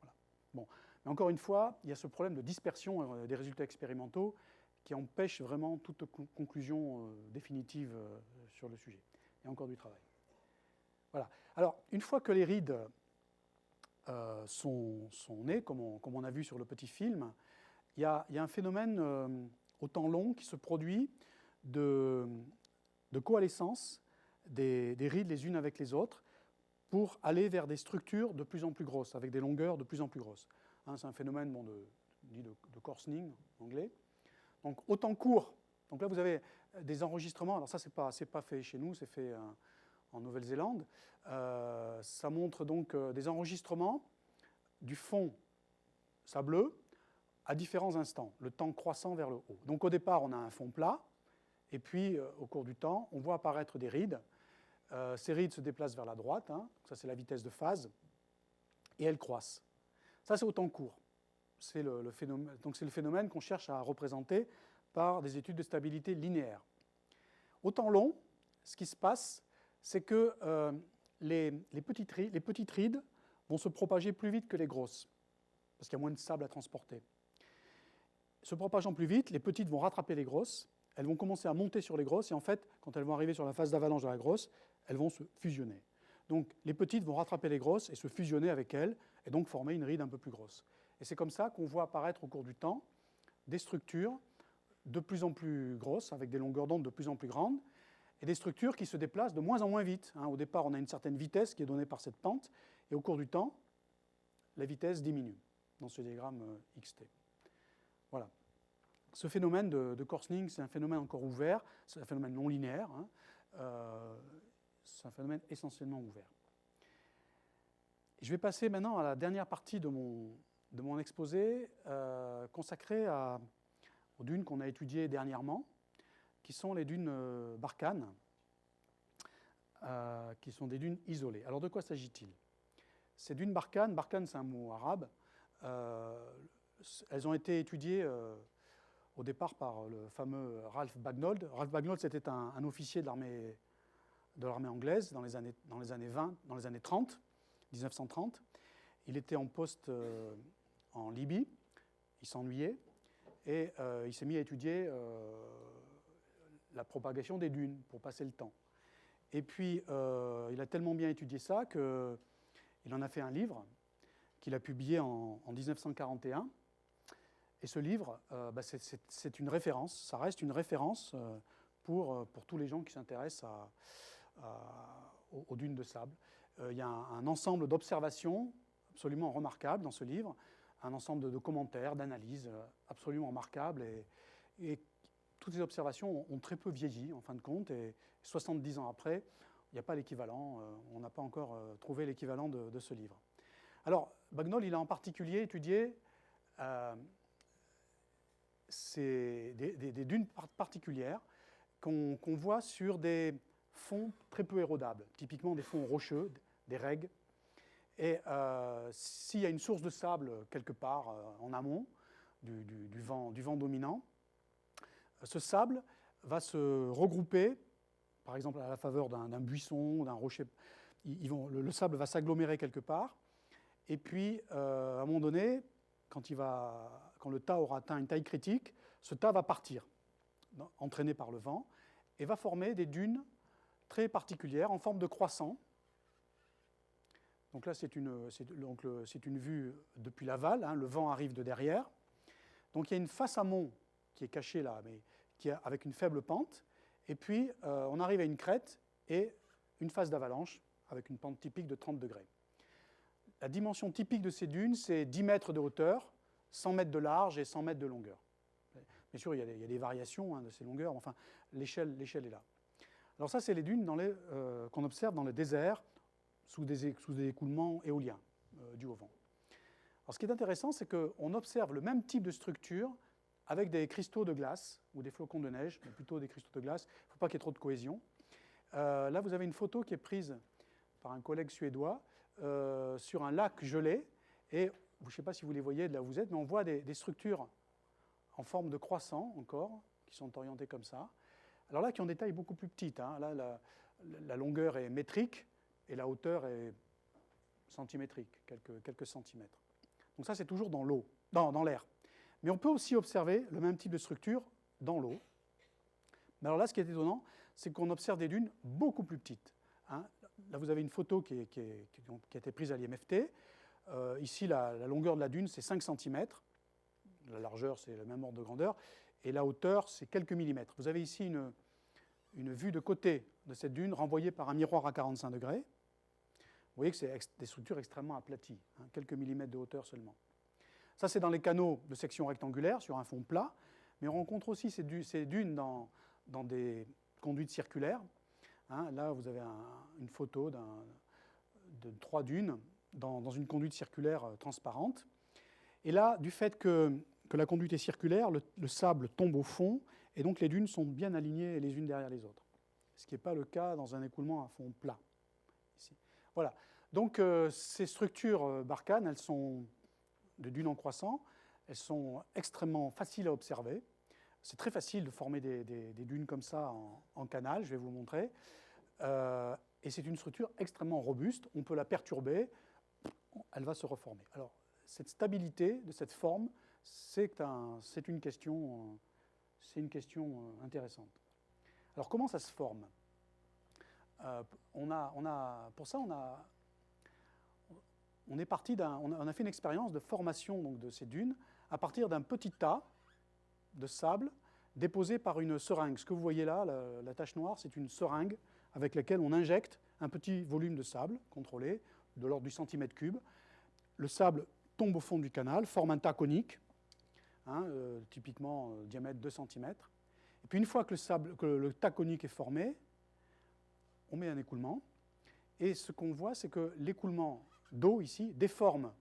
Voilà. Bon. Mais encore une fois, il y a ce problème de dispersion des résultats expérimentaux qui empêche vraiment toute conclusion définitive sur le sujet. Il y a encore du travail. Voilà. Alors, une fois que les rides sont nées, comme on a vu sur le petit film, il y a un phénomène au temps long qui se produit de coalescence des rides les unes avec les autres pour aller vers des structures de plus en plus grosses, avec des longueurs de plus en plus grosses. Hein, c'est un phénomène de coarsening en anglais. Donc, au temps court, donc là vous avez des enregistrements, alors ça c'est pas fait chez nous, c'est fait en Nouvelle-Zélande. Ça montre donc des enregistrements du fond sableux à différents instants, le temps croissant vers le haut. Donc au départ, on a un fond plat, et puis au cours du temps, on voit apparaître des rides. Ces rides se déplacent vers la droite, hein, ça c'est la vitesse de phase, et elles croissent. Ça c'est au temps court. C'est le phénomène qu'on cherche à représenter par des études de stabilité linéaire. Au temps long, ce qui se passe, c'est que les petites rides vont se propager plus vite que les grosses, parce qu'il y a moins de sable à transporter. Se propageant plus vite, les petites vont rattraper les grosses, elles vont commencer à monter sur les grosses, et en fait, quand elles vont arriver sur la phase d'avalanche de la grosse, elles vont se fusionner. Donc les petites vont rattraper les grosses et se fusionner avec elles, et donc former une ride un peu plus grosse. Et c'est comme ça qu'on voit apparaître au cours du temps des structures de plus en plus grosses, avec des longueurs d'onde de plus en plus grandes, et des structures qui se déplacent de moins en moins vite. Au départ, on a une certaine vitesse qui est donnée par cette pente, et au cours du temps, la vitesse diminue dans ce diagramme XT. Voilà. Ce phénomène de coarsening, c'est un phénomène encore ouvert, c'est un phénomène non linéaire, c'est un phénomène essentiellement ouvert. Je vais passer maintenant à la dernière partie de mon exposé, consacrée aux dunes qu'on a étudiées dernièrement, qui sont les dunes Barkhane, qui sont des dunes isolées. Alors de quoi s'agit-il? Ces dunes Barkhane c'est un mot arabe, elles ont été étudiées au départ par le fameux Ralph Bagnold. Ralph Bagnold, c'était un officier de l'armée anglaise dans les années 30, 1930. Il était en poste en Libye, il s'ennuyait, et il s'est mis à étudier la propagation des dunes pour passer le temps. Et puis, il a tellement bien étudié ça qu'il en a fait un livre qu'il a publié en 1941. Et ce livre, c'est une référence, ça reste une référence pour tous les gens qui s'intéressent aux dunes de sable. Il y a un ensemble d'observations absolument remarquables dans ce livre, un ensemble de commentaires, d'analyses absolument remarquables. Et toutes ces observations ont très peu vieilli, en fin de compte. Et 70 ans après, il n'y a pas l'équivalent, on n'a pas encore trouvé l'équivalent de ce livre. Alors, Bagnol, il a en particulier étudié des dunes particulières qu'on voit sur des fonds très peu érodables, typiquement des fonds rocheux, des règues. Et s'il y a une source de sable quelque part en amont du vent dominant, ce sable va se regrouper, par exemple à la faveur d'un buisson, d'un rocher. Le sable va s'agglomérer quelque part, et puis à un moment donné, quand le tas aura atteint une taille critique, ce tas va partir, entraîné par le vent, et va former des dunes très particulières en forme de croissant. Donc là, c'est une vue depuis l'aval, hein, le vent arrive de derrière. Donc il y a une face amont qui est cachée là, mais avec une faible pente, et puis on arrive à une crête et une face d'avalanche avec une pente typique de 30 degrés. La dimension typique de ces dunes, c'est 10 mètres de hauteur, 100 mètres de large et 100 mètres de longueur. Bien sûr, il y a des variations de ces longueurs, mais enfin, l'échelle est là. Alors ça, c'est les dunes qu'on observe dans le désert sous des écoulements éoliens dus au vent. Alors ce qui est intéressant, c'est qu'on observe le même type de structure avec des cristaux de glace ou des flocons de neige, mais plutôt des cristaux de glace. Il ne faut pas qu'il y ait trop de cohésion. Là, vous avez une photo qui est prise par un collègue suédois sur un lac gelé. Et je ne sais pas si vous les voyez de là où vous êtes, mais on voit des structures en forme de croissant encore, qui sont orientées comme ça. Alors là, qui ont des tailles beaucoup plus petites. Hein. Là, la longueur est métrique et la hauteur est centimétrique, quelques centimètres. Donc ça, c'est toujours dans l'eau, dans l'air. Mais on peut aussi observer le même type de structure dans l'eau. Mais alors là, ce qui est étonnant, c'est qu'on observe des dunes beaucoup plus petites. Hein. Là, vous avez une photo qui a été prise à l'IMFT. Ici, la longueur de la dune, c'est 5 cm. La largeur, c'est le même ordre de grandeur. Et la hauteur, c'est quelques millimètres. Vous avez ici une vue de côté de cette dune renvoyée par un miroir à 45 degrés. Vous voyez que c'est des structures extrêmement aplaties, hein, quelques millimètres de hauteur seulement. Ça, c'est dans les canaux de section rectangulaire, sur un fond plat. Mais on rencontre aussi ces dunes dans des conduites circulaires. Hein, là, vous avez une photo de 3 dunes dans une conduite circulaire transparente. Et là, du fait que la conduite est circulaire, le sable tombe au fond, et donc les dunes sont bien alignées les unes derrière les autres. Ce qui n'est pas le cas dans un écoulement à fond plat. Ici. Voilà. Donc ces structures barkhanes, elles sont de dunes en croissant, elles sont extrêmement faciles à observer. C'est très facile de former des dunes comme ça en canal, je vais vous montrer. Et c'est une structure extrêmement robuste, on peut la perturber, elle va se reformer. Alors, cette stabilité de cette forme, c'est une question intéressante. Alors, comment ça se forme ? On a fait une expérience de formation donc, de ces dunes à partir d'un petit tas de sable déposé par une seringue. Ce que vous voyez là, la tache noire, c'est une seringue avec laquelle on injecte un petit volume de sable contrôlé, de l'ordre du centimètre cube. Le sable tombe au fond du canal, forme un tas conique, hein, typiquement diamètre 2 cm. Et puis une fois que le tas conique est formé, on met un écoulement. Et ce qu'on voit, c'est que l'écoulement d'eau ici déforme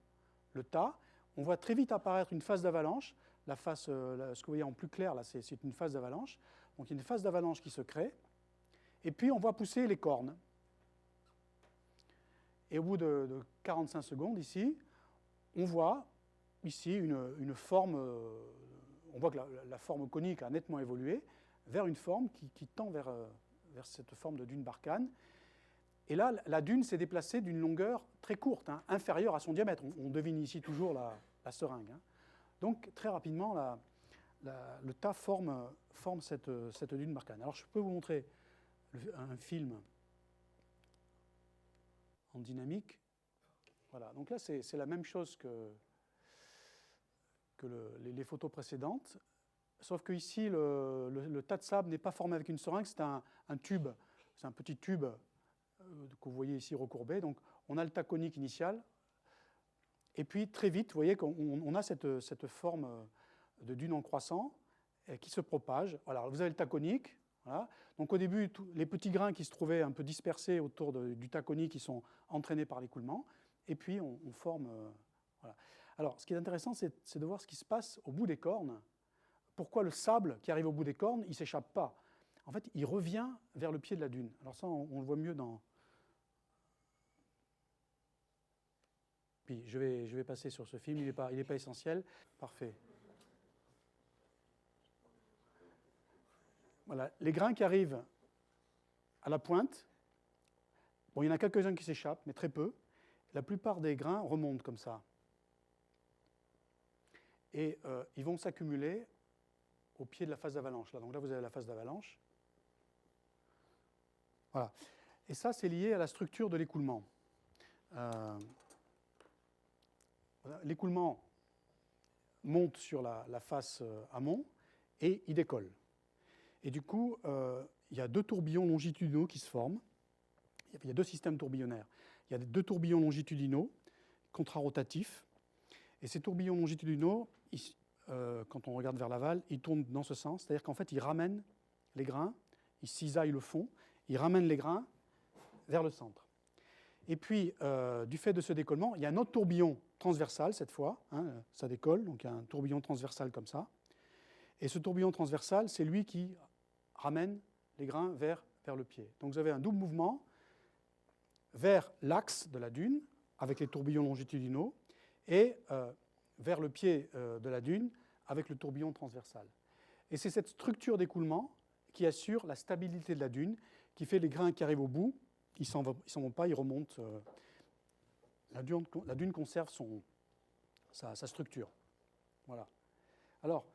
le tas. On voit très vite apparaître une phase d'avalanche. Ce que vous voyez en plus clair, là, c'est une phase d'avalanche. Donc il y a une phase d'avalanche qui se crée. Et puis on voit pousser les cornes. Et au bout de 45 secondes, ici, on voit ici une forme, on voit que la forme conique a nettement évolué vers une forme qui tend vers cette forme de dune barkhane. Et là, la dune s'est déplacée d'une longueur très courte, hein, inférieure à son diamètre. On devine ici toujours la seringue. Hein. Donc, très rapidement, le tas forme cette dune barkhane. Alors, je peux vous montrer un film en dynamique. Voilà, donc là, c'est la même chose les photos précédentes, sauf que ici, le tas de sable n'est pas formé avec une seringue, c'est un tube, c'est un petit tube que vous voyez ici recourbé. Donc, on a le tas conique initial, et puis très vite, vous voyez qu'on a cette forme de dune en croissant qui se propage. Voilà, vous avez le tas conique. Voilà. Donc, au début, les petits grains qui se trouvaient un peu dispersés autour du tas conique, qui sont entraînés par l'écoulement, et puis on forme. Voilà. Alors, ce qui est intéressant, c'est de voir ce qui se passe au bout des cornes. Pourquoi le sable qui arrive au bout des cornes, il ne s'échappe pas? En fait, il revient vers le pied de la dune. Alors ça, on le voit mieux dans... Puis, je vais passer sur ce film, il n'est pas essentiel. Parfait. Voilà, les grains qui arrivent à la pointe, bon, il y en a quelques-uns qui s'échappent, mais très peu. La plupart des grains remontent comme ça. Et ils vont s'accumuler au pied de la phase d'avalanche. Donc là, vous avez la phase d'avalanche. Voilà. Et ça, c'est lié à la structure de l'écoulement. L'écoulement monte sur la face amont et il décolle. Et du coup, il y a deux tourbillons longitudinaux qui se forment. Il y a deux systèmes tourbillonnaires. Il y a deux tourbillons longitudinaux contrarotatifs. Et ces tourbillons longitudinaux, quand on regarde vers l'aval, ils tournent dans ce sens. C'est-à-dire qu'en fait, ils ramènent les grains, ils cisaillent le fond, ils ramènent les grains vers le centre. Et puis, du fait de ce décollement, il y a un autre tourbillon transversal cette fois. Ça décolle, donc il y a un tourbillon transversal comme ça. Et ce tourbillon transversal, c'est lui qui ramène les grains vers le pied. Donc vous avez un double mouvement vers l'axe de la dune, avec les tourbillons longitudinaux, et vers le pied de la dune, avec le tourbillon transversal. Et c'est cette structure d'écoulement qui assure la stabilité de la dune, qui fait les grains qui arrivent au bout, ils ne s'en vont pas, ils remontent. La dune conserve sa structure. Voilà. Alors,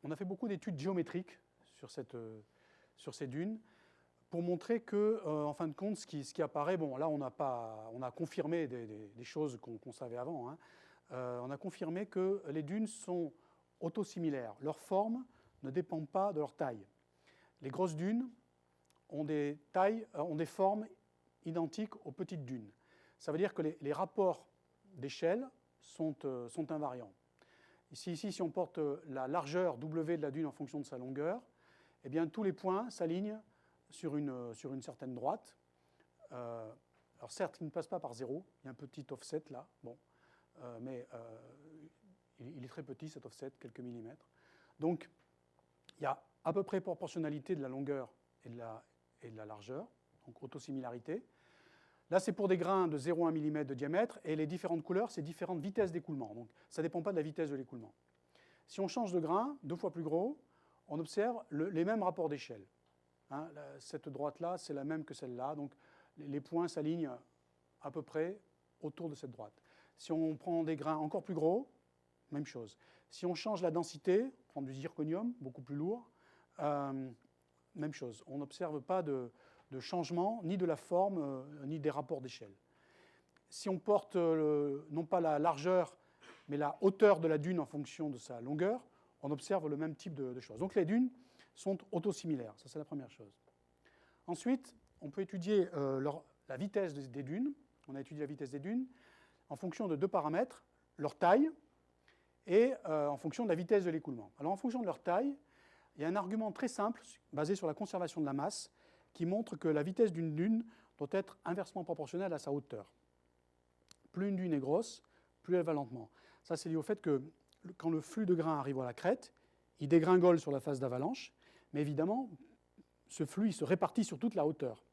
on a fait beaucoup d'études géométriques sur ces dunes pour montrer que, en fin de compte, ce qui apparaît, bon, là, on a confirmé des choses qu'on savait avant. On a confirmé que les dunes sont autosimilaires. Leur forme ne dépend pas de leur taille. Les grosses dunes ont des formes identiques aux petites dunes. Ça veut dire que les rapports d'échelle sont invariants. Ici, si on porte la largeur W de la dune en fonction de sa longueur, eh bien, tous les points s'alignent sur une certaine droite. Alors certes, il ne passe pas par 0, il y a un petit offset là, bon, mais il est très petit cet offset, quelques millimètres. Donc, il y a à peu près proportionnalité de la longueur et de la largeur, donc autosimilarité. Là, c'est pour des grains de 0,1 mm de diamètre, et les différentes couleurs, c'est différentes vitesses d'écoulement. Donc, ça ne dépend pas de la vitesse de l'écoulement. Si on change de grain, 2 fois plus gros, on observe les mêmes rapports d'échelle. Cette droite-là, c'est la même que celle-là, donc les points s'alignent à peu près autour de cette droite. Si on prend des grains encore plus gros, même chose. Si on change la densité, on prend du zirconium, beaucoup plus lourd, même chose. On n'observe pas de changement, ni de la forme, ni des rapports d'échelle. Si on porte non pas la largeur, mais la hauteur de la dune en fonction de sa longueur, on observe le même type de choses. Donc les dunes sont autosimilaires, ça c'est la première chose. Ensuite, on peut étudier la vitesse des dunes. On a étudié la vitesse des dunes en fonction de deux paramètres, leur taille et en fonction de la vitesse de l'écoulement. Alors en fonction de leur taille, il y a un argument très simple, basé sur la conservation de la masse, qui montre que la vitesse d'une dune doit être inversement proportionnelle à sa hauteur. Plus une dune est grosse, plus elle va lentement. Ça, c'est lié au fait que quand le flux de grains arrive à la crête, il dégringole sur la phase d'avalanche, mais évidemment, ce flux il se répartit sur toute la hauteur.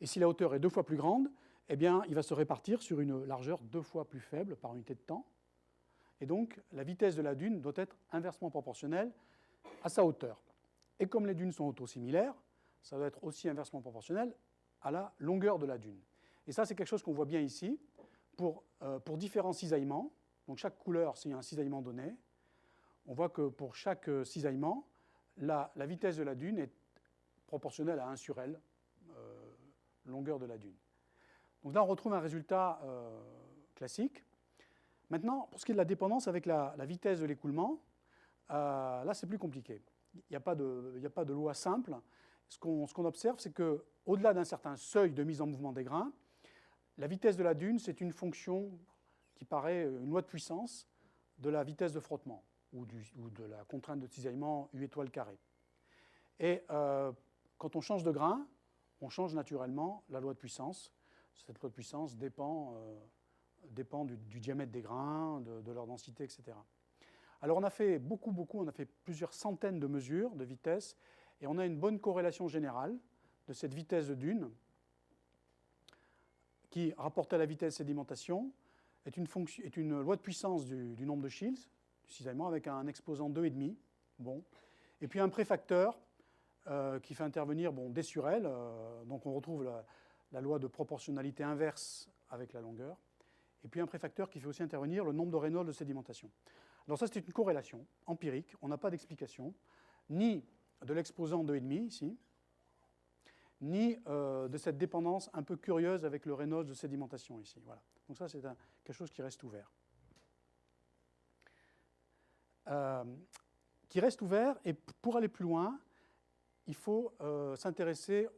Et si la hauteur est 2 fois plus grande, eh bien, il va se répartir sur une largeur 2 fois plus faible par unité de temps. Et donc, la vitesse de la dune doit être inversement proportionnelle à sa hauteur. Et comme les dunes sont autosimilaires, ça doit être aussi inversement proportionnel à la longueur de la dune. Et ça, c'est quelque chose qu'on voit bien ici. Pour différents cisaillements, donc chaque couleur, c'est un cisaillement donné, on voit que pour chaque cisaillement, la vitesse de la dune est proportionnelle à 1 sur L, longueur de la dune. Donc là, on retrouve un résultat classique. Maintenant, pour ce qui est de la dépendance avec la vitesse de l'écoulement, là, c'est plus compliqué. Il n'y a pas de loi simple. Ce qu'on observe, c'est qu'au-delà d'un certain seuil de mise en mouvement des grains, la vitesse de la dune, c'est une fonction qui paraît une loi de puissance de la vitesse de frottement ou de la contrainte de cisaillement U étoile carré. Et quand on change de grain, on change naturellement la loi de puissance. Cette loi de puissance dépend du diamètre des grains, de leur densité, etc. Alors on a fait on a fait plusieurs centaines de mesures de vitesse, et on a une bonne corrélation générale de cette vitesse de dune qui, rapportée à la vitesse de sédimentation, est une loi de puissance du nombre de Shields, du cisaillement, avec un exposant 2,5. Bon. Et puis un préfacteur qui fait intervenir D sur L. Donc on retrouve la loi de proportionnalité inverse avec la longueur. Et puis un préfacteur qui fait aussi intervenir le nombre de Reynolds de sédimentation. Alors ça, c'est une corrélation empirique. On n'a pas d'explication, ni de l'exposant 2,5 ici, ni de cette dépendance un peu curieuse avec le Reynolds de sédimentation ici. Voilà. Donc ça, c'est quelque chose qui reste ouvert. Et pour aller plus loin, il faut s'intéresser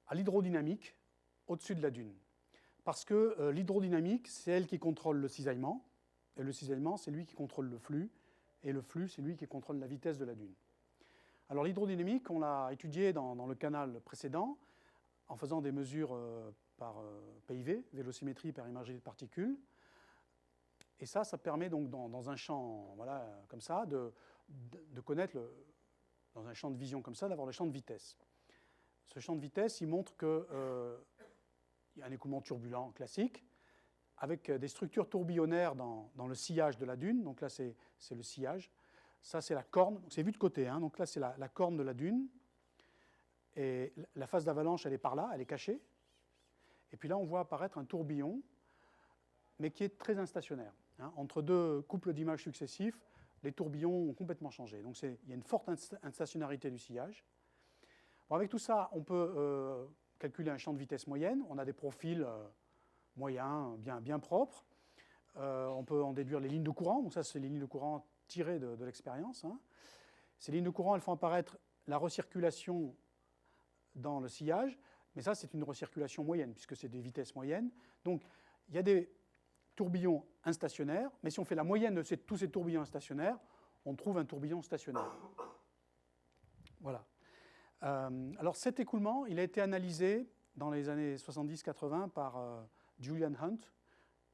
à l'hydrodynamique au-dessus de la dune. Parce que l'hydrodynamique, c'est elle qui contrôle le cisaillement, et le cisaillement, c'est lui qui contrôle le flux, et le flux, c'est lui qui contrôle la vitesse de la dune. Alors l'hydrodynamique, on l'a étudiée dans le canal précédent, en faisant des mesures par PIV, vélocimétrie par imagerie de particules. Et ça permet donc dans un champ comme ça, de connaître, dans un champ de vision comme ça, d'avoir le champ de vitesse. Ce champ de vitesse, il montre qu'il y a un écoulement turbulent classique, avec des structures tourbillonnaires dans le sillage de la dune. Donc là, c'est le sillage. Ça, c'est la corne. C'est vu de côté. Hein. Donc là, c'est la corne de la dune. Et la phase d'avalanche, elle est par là, elle est cachée. Et puis là, on voit apparaître un tourbillon, mais qui est très instationnaire. Hein. Entre deux couples d'images successifs, les tourbillons ont complètement changé. Donc il y a une forte instationnarité du sillage. Bon, avec tout ça, on peut calculer un champ de vitesse moyenne. On a des profils moyens, bien propres. On peut en déduire les lignes de courant. Donc ça, c'est les lignes de courant tirées de l'expérience. Hein. Ces lignes de courant, elles font apparaître la recirculation dans le sillage. Mais ça, c'est une recirculation moyenne, puisque c'est des vitesses moyennes. Donc, il y a des tourbillons instationnaires, mais si on fait la moyenne de tous ces tourbillons instationnaires, on trouve un tourbillon stationnaire. Voilà. Alors, cet écoulement, il a été analysé dans les années 70-80 par Julian Hunt,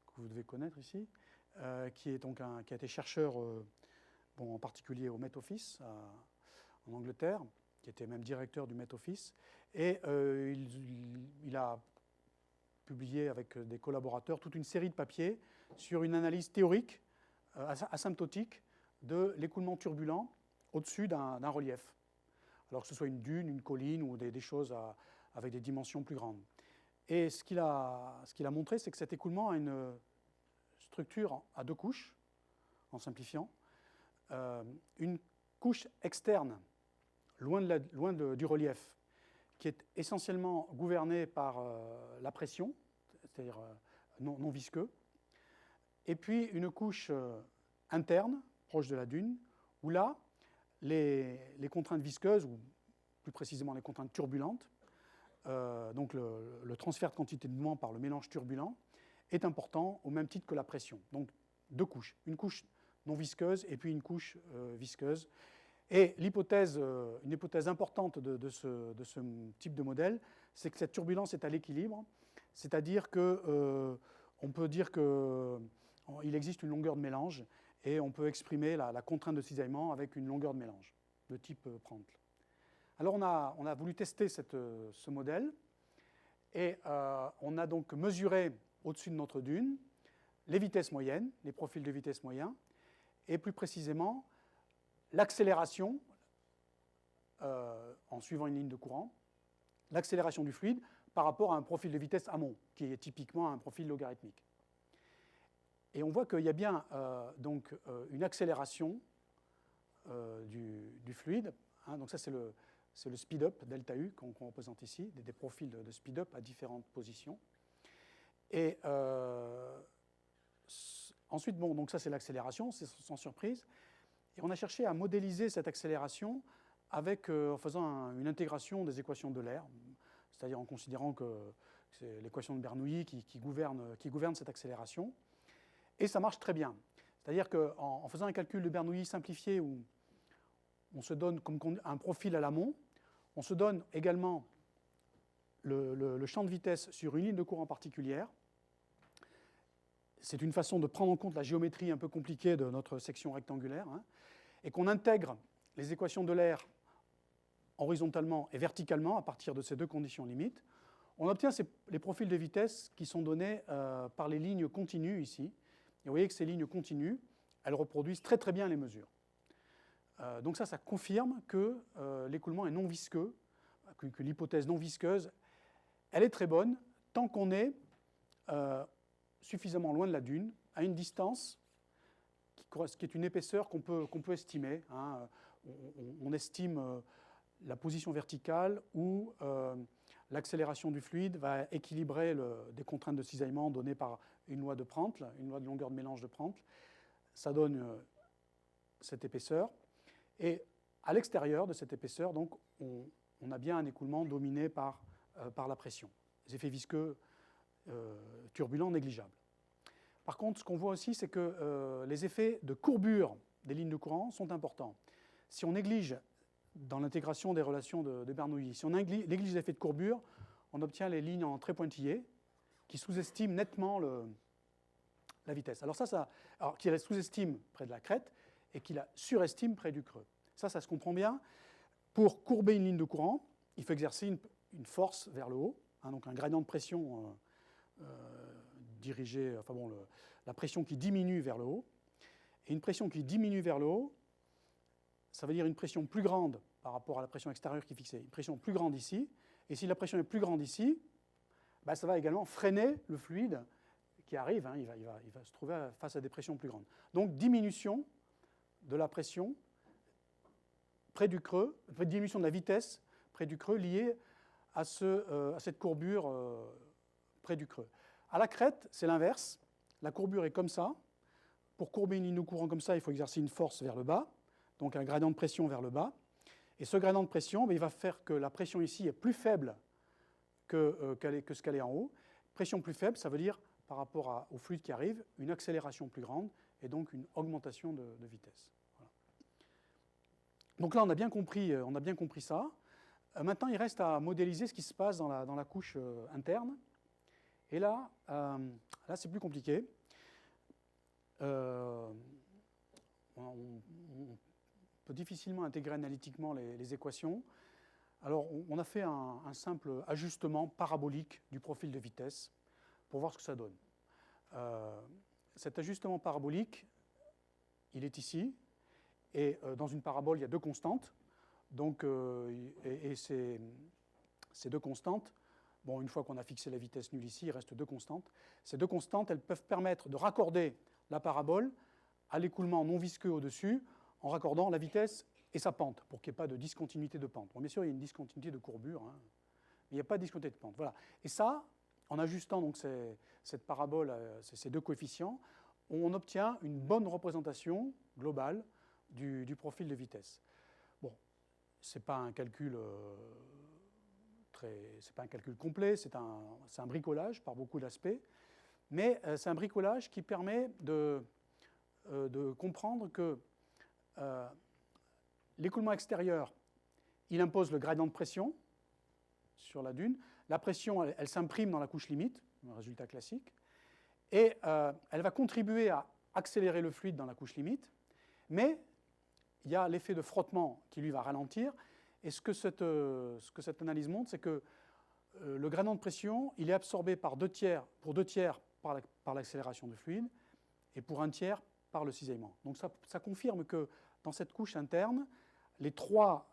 que vous devez connaître ici, qui a été chercheur, en particulier au Met Office en Angleterre, qui était même directeur du Met Office, et il a publié avec des collaborateurs toute une série de papiers sur une analyse théorique asymptotique de l'écoulement turbulent au-dessus d'un relief, alors que ce soit une dune, une colline ou des choses avec des dimensions plus grandes. Et ce qu'il a montré, c'est que cet écoulement a une structure à deux couches, en simplifiant. Une couche externe, loin du relief, qui est essentiellement gouvernée par la pression, c'est-à-dire non visqueux, et puis une couche interne, proche de la dune, où là, les contraintes visqueuses, ou plus précisément les contraintes turbulentes, donc le transfert de quantité de mouvement par le mélange turbulent, est important au même titre que la pression. Donc deux couches, une couche non visqueuse et puis une couche visqueuse. Et une hypothèse importante de ce type de modèle, c'est que cette turbulence est à l'équilibre, c'est-à-dire qu'on peut dire qu'il existe une longueur de mélange et on peut exprimer la contrainte de cisaillement avec une longueur de mélange de type Prandtl. Alors on a voulu tester ce modèle et on a donc mesuré au-dessus de notre dune les vitesses moyennes, les profils de vitesse moyens, et plus précisément l'accélération, en suivant une ligne de courant, l'accélération du fluide par rapport à un profil de vitesse amont, qui est typiquement un profil logarithmique. Et on voit qu'il y a bien donc, une accélération du fluide. Hein, donc ça, c'est le speed-up, delta U, qu'on représente ici, des profils de speed-up à différentes positions. Et Ensuite, bon, donc ça c'est l'accélération, c'est sans surprise. Et on a cherché à modéliser cette accélération en faisant une intégration des équations de l'air, c'est-à-dire en considérant que c'est l'équation de Bernoulli qui gouverne cette accélération. Et ça marche très bien. C'est-à-dire qu'en faisant un calcul de Bernoulli simplifié où on se donne comme un profil à l'amont, on se donne également le champ de vitesse sur une ligne de courant particulière. C'est une façon de prendre en compte la géométrie un peu compliquée de notre section rectangulaire, hein, et qu'on intègre les équations de l'air horizontalement et verticalement à partir de ces deux conditions limites. On obtient les profils de vitesse qui sont donnés par les lignes continues ici. Et vous voyez que ces lignes continues, elles reproduisent très très bien les mesures. Donc ça confirme que l'écoulement est non visqueux, que l'hypothèse non visqueuse, elle est très bonne tant qu'on est suffisamment loin de la dune, à une distance qui est une épaisseur qu'on peut estimer. Hein. On estime la position verticale où l'accélération du fluide va équilibrer des contraintes de cisaillement données par une loi de Prandtl, une loi de longueur de mélange de Prandtl. Ça donne cette épaisseur. Et à l'extérieur de cette épaisseur, donc, on a bien un écoulement dominé par la pression. Les effets visqueux turbulents négligeables. Par contre, ce qu'on voit aussi, c'est que les effets de courbure des lignes de courant sont importants. Si on néglige, dans l'intégration des relations de Bernoulli, si on néglige les effets de courbure, on obtient les lignes en trait pointillés qui sous-estiment nettement la vitesse. Alors qui la sous-estime près de la crête et qui la surestime près du creux. Ça se comprend bien. Pour courber une ligne de courant, il faut exercer une force vers le haut, hein, donc un gradient de pression dirigé, la pression qui diminue vers le haut. Et une pression qui diminue vers le haut, ça veut dire une pression plus grande par rapport à la pression extérieure qui est fixée, une pression plus grande ici. Et si la pression est plus grande ici, ça va également freiner le fluide qui arrive, hein, il va se trouver face à des pressions plus grandes. Donc diminution de la pression près du creux, diminution de la vitesse près du creux liée à cette courbure près du creux. À la crête, c'est l'inverse. La courbure est comme ça. Pour courber une ligne de courant comme ça, il faut exercer une force vers le bas, donc un gradient de pression vers le bas. Et ce gradient de pression, il va faire que la pression ici est plus faible que ce qu'elle est en haut. Pression plus faible, ça veut dire, par rapport au fluide qui arrive, une accélération plus grande et donc une augmentation de vitesse. Voilà. Donc là, on a bien compris ça. Maintenant, il reste à modéliser ce qui se passe dans la couche interne. Et là c'est plus compliqué. On peut difficilement intégrer analytiquement les équations. Alors, on a fait un simple ajustement parabolique du profil de vitesse pour voir ce que ça donne. Cet ajustement parabolique, il est ici. Et dans une parabole, il y a deux constantes. Donc, ces deux constantes, bon, une fois qu'on a fixé la vitesse nulle ici, il reste deux constantes. Ces deux constantes, elles peuvent permettre de raccorder la parabole à l'écoulement non visqueux au-dessus en raccordant la vitesse et sa pente pour qu'il n'y ait pas de discontinuité de pente. Bon, bien sûr, il y a une discontinuité de courbure, hein, mais il n'y a pas de discontinuité de pente. Voilà. Et ça, en ajustant donc cette parabole, ces deux coefficients, on obtient une bonne représentation globale du profil de vitesse. Bon, ce n'est pas un calcul c'est pas un calcul complet, c'est un bricolage par beaucoup d'aspects, mais c'est un bricolage qui permet de comprendre que l'écoulement extérieur, il impose le gradient de pression sur la dune. La pression, elle s'imprime dans la couche limite, un résultat classique, et elle va contribuer à accélérer le fluide dans la couche limite, mais il y a l'effet de frottement qui, lui, va ralentir. Et ce que cette analyse montre, c'est que le gradient de pression, il est absorbé pour deux tiers par l'accélération du fluide et pour un tiers par le cisaillement. Donc ça confirme que dans cette couche interne, les trois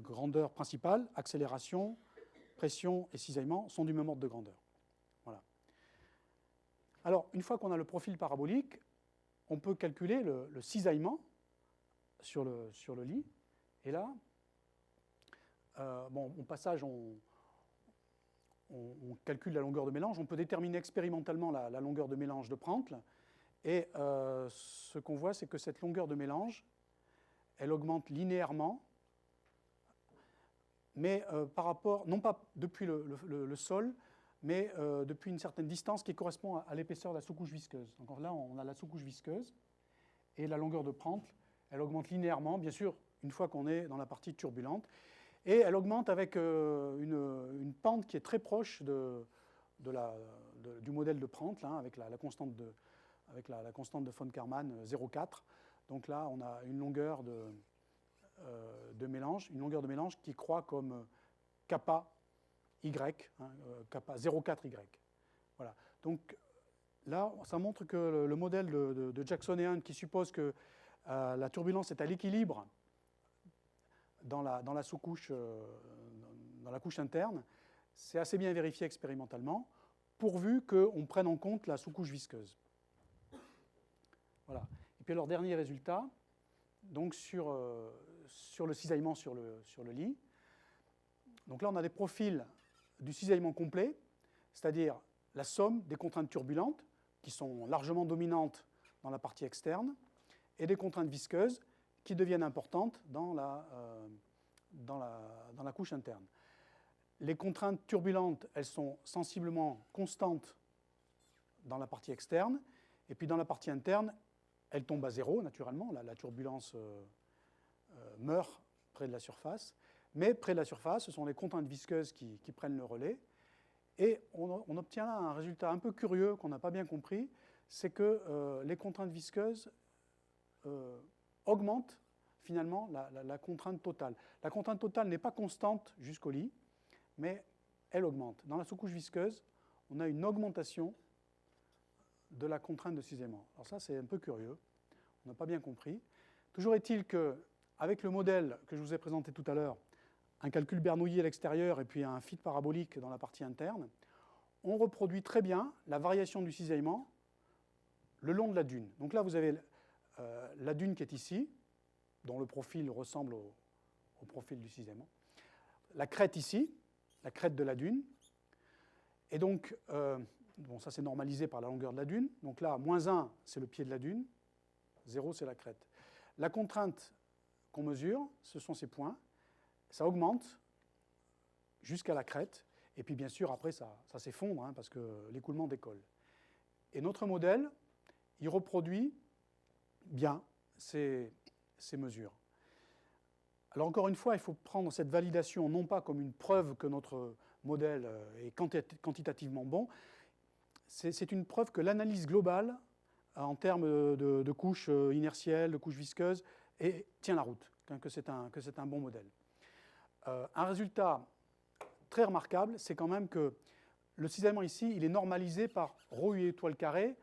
grandeurs principales, accélération, pression et cisaillement, sont du même ordre de grandeur. Voilà. Alors, une fois qu'on a le profil parabolique, on peut calculer le cisaillement sur le lit. Et là, au passage, on calcule la longueur de mélange. On peut déterminer expérimentalement la longueur de mélange de Prandtl. Et ce qu'on voit, c'est que cette longueur de mélange, elle augmente linéairement, mais par rapport, non pas depuis le sol, mais depuis une certaine distance qui correspond à l'épaisseur de la sous-couche visqueuse. Donc là, on a la sous-couche visqueuse, et la longueur de Prandtl, elle augmente linéairement, bien sûr, une fois qu'on est dans la partie turbulente, et elle augmente avec une pente qui est très proche du modèle de Prandtl, hein, avec la constante de von Karman 0,4. Donc là, on a une longueur de mélange qui croît comme kappa Y, hein, kappa 0,4 Y. Voilà. Donc là, ça montre que le modèle de Jacksonéen, qui suppose que la turbulence est à l'équilibre dans la sous-couche, dans la couche interne, c'est assez bien vérifié expérimentalement, pourvu qu'on prenne en compte la sous-couche visqueuse. Voilà. Et puis alors, dernier résultat, donc sur le cisaillement sur le lit. Donc là, on a des profils du cisaillement complet, c'est-à-dire la somme des contraintes turbulentes, qui sont largement dominantes dans la partie externe, et des contraintes visqueuses qui deviennent importantes dans la couche interne. Les contraintes turbulentes, elles sont sensiblement constantes dans la partie externe, et puis dans la partie interne, elles tombent à zéro, naturellement. La turbulence meurt près de la surface, mais près de la surface, ce sont les contraintes visqueuses qui prennent le relais, et on obtient là un résultat un peu curieux qu'on n'a pas bien compris, c'est que les contraintes visqueuses augmentent finalement la contrainte totale. La contrainte totale n'est pas constante jusqu'au lit, mais elle augmente. Dans la sous-couche visqueuse, on a une augmentation de la contrainte de cisaillement. Alors ça, c'est un peu curieux, on n'a pas bien compris. Toujours est-il qu'avec le modèle que je vous ai présenté tout à l'heure, un calcul Bernoulli à l'extérieur et puis un fit parabolique dans la partie interne, on reproduit très bien la variation du cisaillement le long de la dune. Donc là, vous avez la dune qui est ici, dont le profil ressemble au profil du cisaillement. La crête ici, la crête de la dune. Et donc, bon, ça c'est normalisé par la longueur de la dune. Donc là, -1, c'est le pied de la dune. 0, c'est la crête. La contrainte qu'on mesure, ce sont ces points. Ça augmente jusqu'à la crête. Et puis, bien sûr, après, ça s'effondre, hein, parce que l'écoulement décolle. Et notre modèle, il reproduit bien ces mesures. Alors, encore une fois, il faut prendre cette validation non pas comme une preuve que notre modèle est quantitativement bon, c'est une preuve que l'analyse globale, en termes de couches inertielles, de couches visqueuses, tient la route, que c'est un bon modèle. Un résultat très remarquable, c'est quand même que le cisaillement ici, il est normalisé par ρ U étoile carré,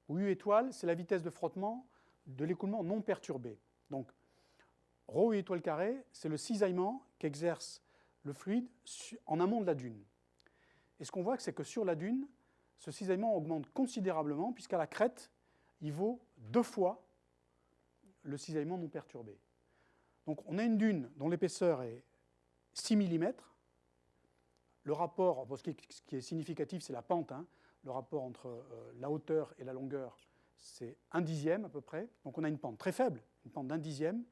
où U étoile, c'est la vitesse de frottement de l'écoulement non perturbé. Donc, ρ U étoile carré, c'est le cisaillement qu'exerce le fluide en amont de la dune. Et ce qu'on voit, c'est que sur la dune, ce cisaillement augmente considérablement, puisqu'à la crête, il vaut 2 fois le cisaillement non perturbé. Donc on a une dune dont l'épaisseur est 6 mm. Le rapport, ce qui est significatif, c'est la pente. Hein. Le rapport entre la hauteur et la longueur, c'est 1/10 à peu près. Donc on a une pente très faible, une pente d'1/10.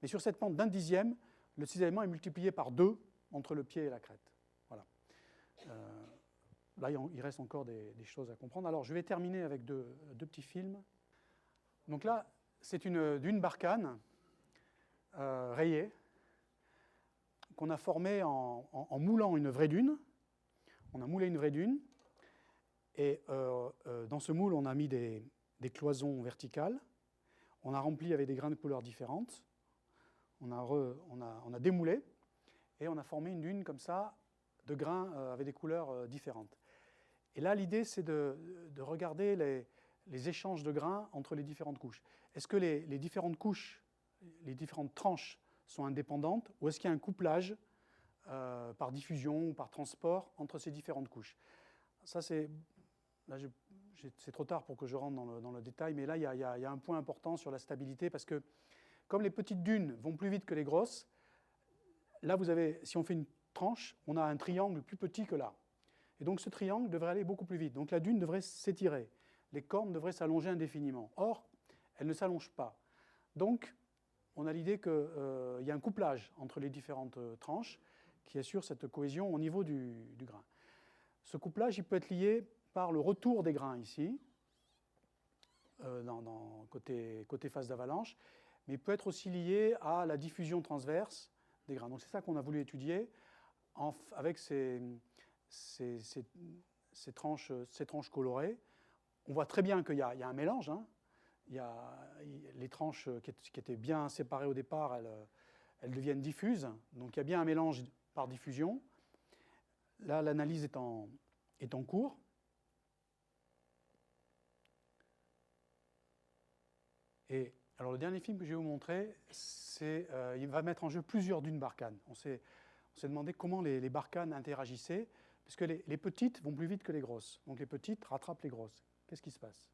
Mais sur cette pente d'1/10, le cisaillement est multiplié par 2 entre le pied et la crête. Voilà. Là, il reste encore des choses à comprendre. Alors, je vais terminer avec deux petits films. Donc là, c'est une dune Barkhane rayée qu'on a formée en moulant une vraie dune. On a moulé une vraie dune. Et dans ce moule, on a mis des cloisons verticales. On a rempli avec des grains de couleurs différentes. On a démoulé. Et on a formé une dune comme ça, de grains avec des couleurs différentes. Et là, l'idée, c'est de regarder les échanges de grains entre les différentes couches. Est-ce que les différentes couches, les différentes tranches sont indépendantes, ou est-ce qu'il y a un couplage par diffusion ou par transport entre ces différentes couches? Ça, c'est trop tard pour que je rentre dans le détail, mais là, il y a un point important sur la stabilité, parce que comme les petites dunes vont plus vite que les grosses, là, vous avez, si on fait une tranche, on a un triangle plus petit que là. Et donc ce triangle devrait aller beaucoup plus vite. Donc la dune devrait s'étirer. les cornes devraient s'allonger indéfiniment. Or, elles ne s'allongent pas. Donc, on a l'idée qu'il y a un couplage entre les différentes tranches qui assure cette cohésion au niveau du grain. Ce couplage il peut être lié par le retour des grains ici, côté phase d'avalanche, mais il peut être aussi lié à la diffusion transverse des grains. Donc c'est ça qu'on a voulu étudier avec ces tranches colorées. On voit très bien qu'il y a un mélange. Hein. Les tranches qui étaient bien séparées au départ, elles deviennent diffuses. Donc il y a bien un mélange par diffusion. Là, l'analyse est en cours. Et alors le dernier film que je vais vous montrer, il va mettre en jeu plusieurs dunes Barkhane. On s'est demandé comment les Barkhanes interagissaient, parce que les petites vont plus vite que les grosses. Donc les petites rattrapent les grosses. Qu'est-ce qui se passe?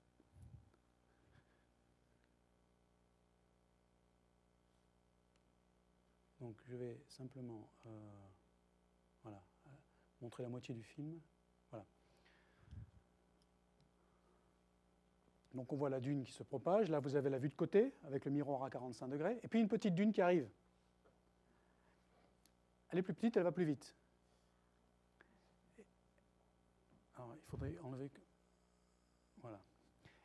Donc je vais simplement montrer la moitié du film. Voilà. Donc on voit la dune qui se propage. Là, vous avez la vue de côté avec le miroir à 45 degrés. Et puis une petite dune qui arrive. Elle est plus petite, elle va plus vite. Alors, il faudrait enlever... Voilà.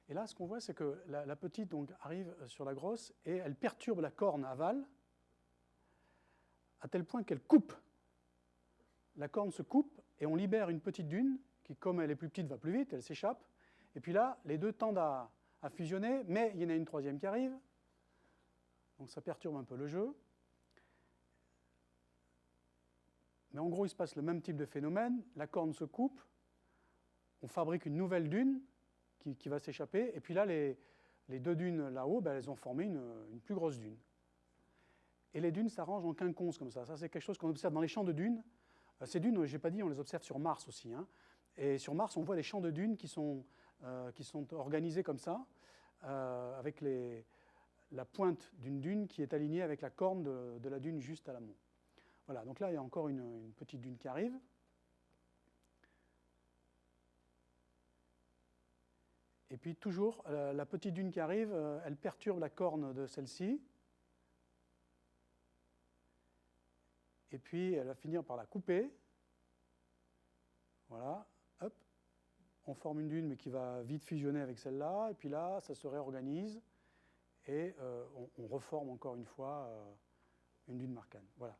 Et là, ce qu'on voit, c'est que la petite donc, arrive sur la grosse et elle perturbe la corne aval à tel point qu'elle coupe. La corne se coupe et on libère une petite dune qui, comme elle est plus petite, va plus vite, elle s'échappe. Et puis là, les deux tendent à fusionner, mais il y en a une troisième qui arrive. Donc ça perturbe un peu le jeu. Mais en gros, il se passe le même type de phénomène. La corne se coupe, on fabrique une nouvelle dune qui va s'échapper. Et puis là, les deux dunes là-haut, elles ont formé une plus grosse dune. Et les dunes s'arrangent en quinconces comme ça. Ça, c'est quelque chose qu'on observe dans les champs de dunes. Ces dunes, je n'ai pas dit, on les observe sur Mars aussi. Hein. Et sur Mars, on voit des champs de dunes qui sont organisés comme ça, avec la pointe d'une dune qui est alignée avec la corne de la dune juste à l'amont. Voilà, donc là, il y a encore une petite dune qui arrive. Et puis toujours, la petite dune qui arrive, elle perturbe la corne de celle-ci. Et puis, elle va finir par la couper. Voilà, hop. On forme une dune, mais qui va vite fusionner avec celle-là. Et puis là, ça se réorganise. Et on reforme encore une fois une dune Barkhane. Voilà.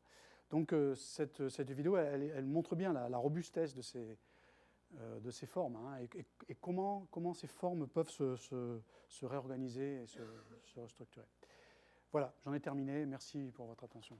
Donc, cette vidéo, elle montre bien la robustesse de ces formes, hein, et comment ces formes peuvent se réorganiser et se restructurer. Voilà, j'en ai terminé. Merci pour votre attention.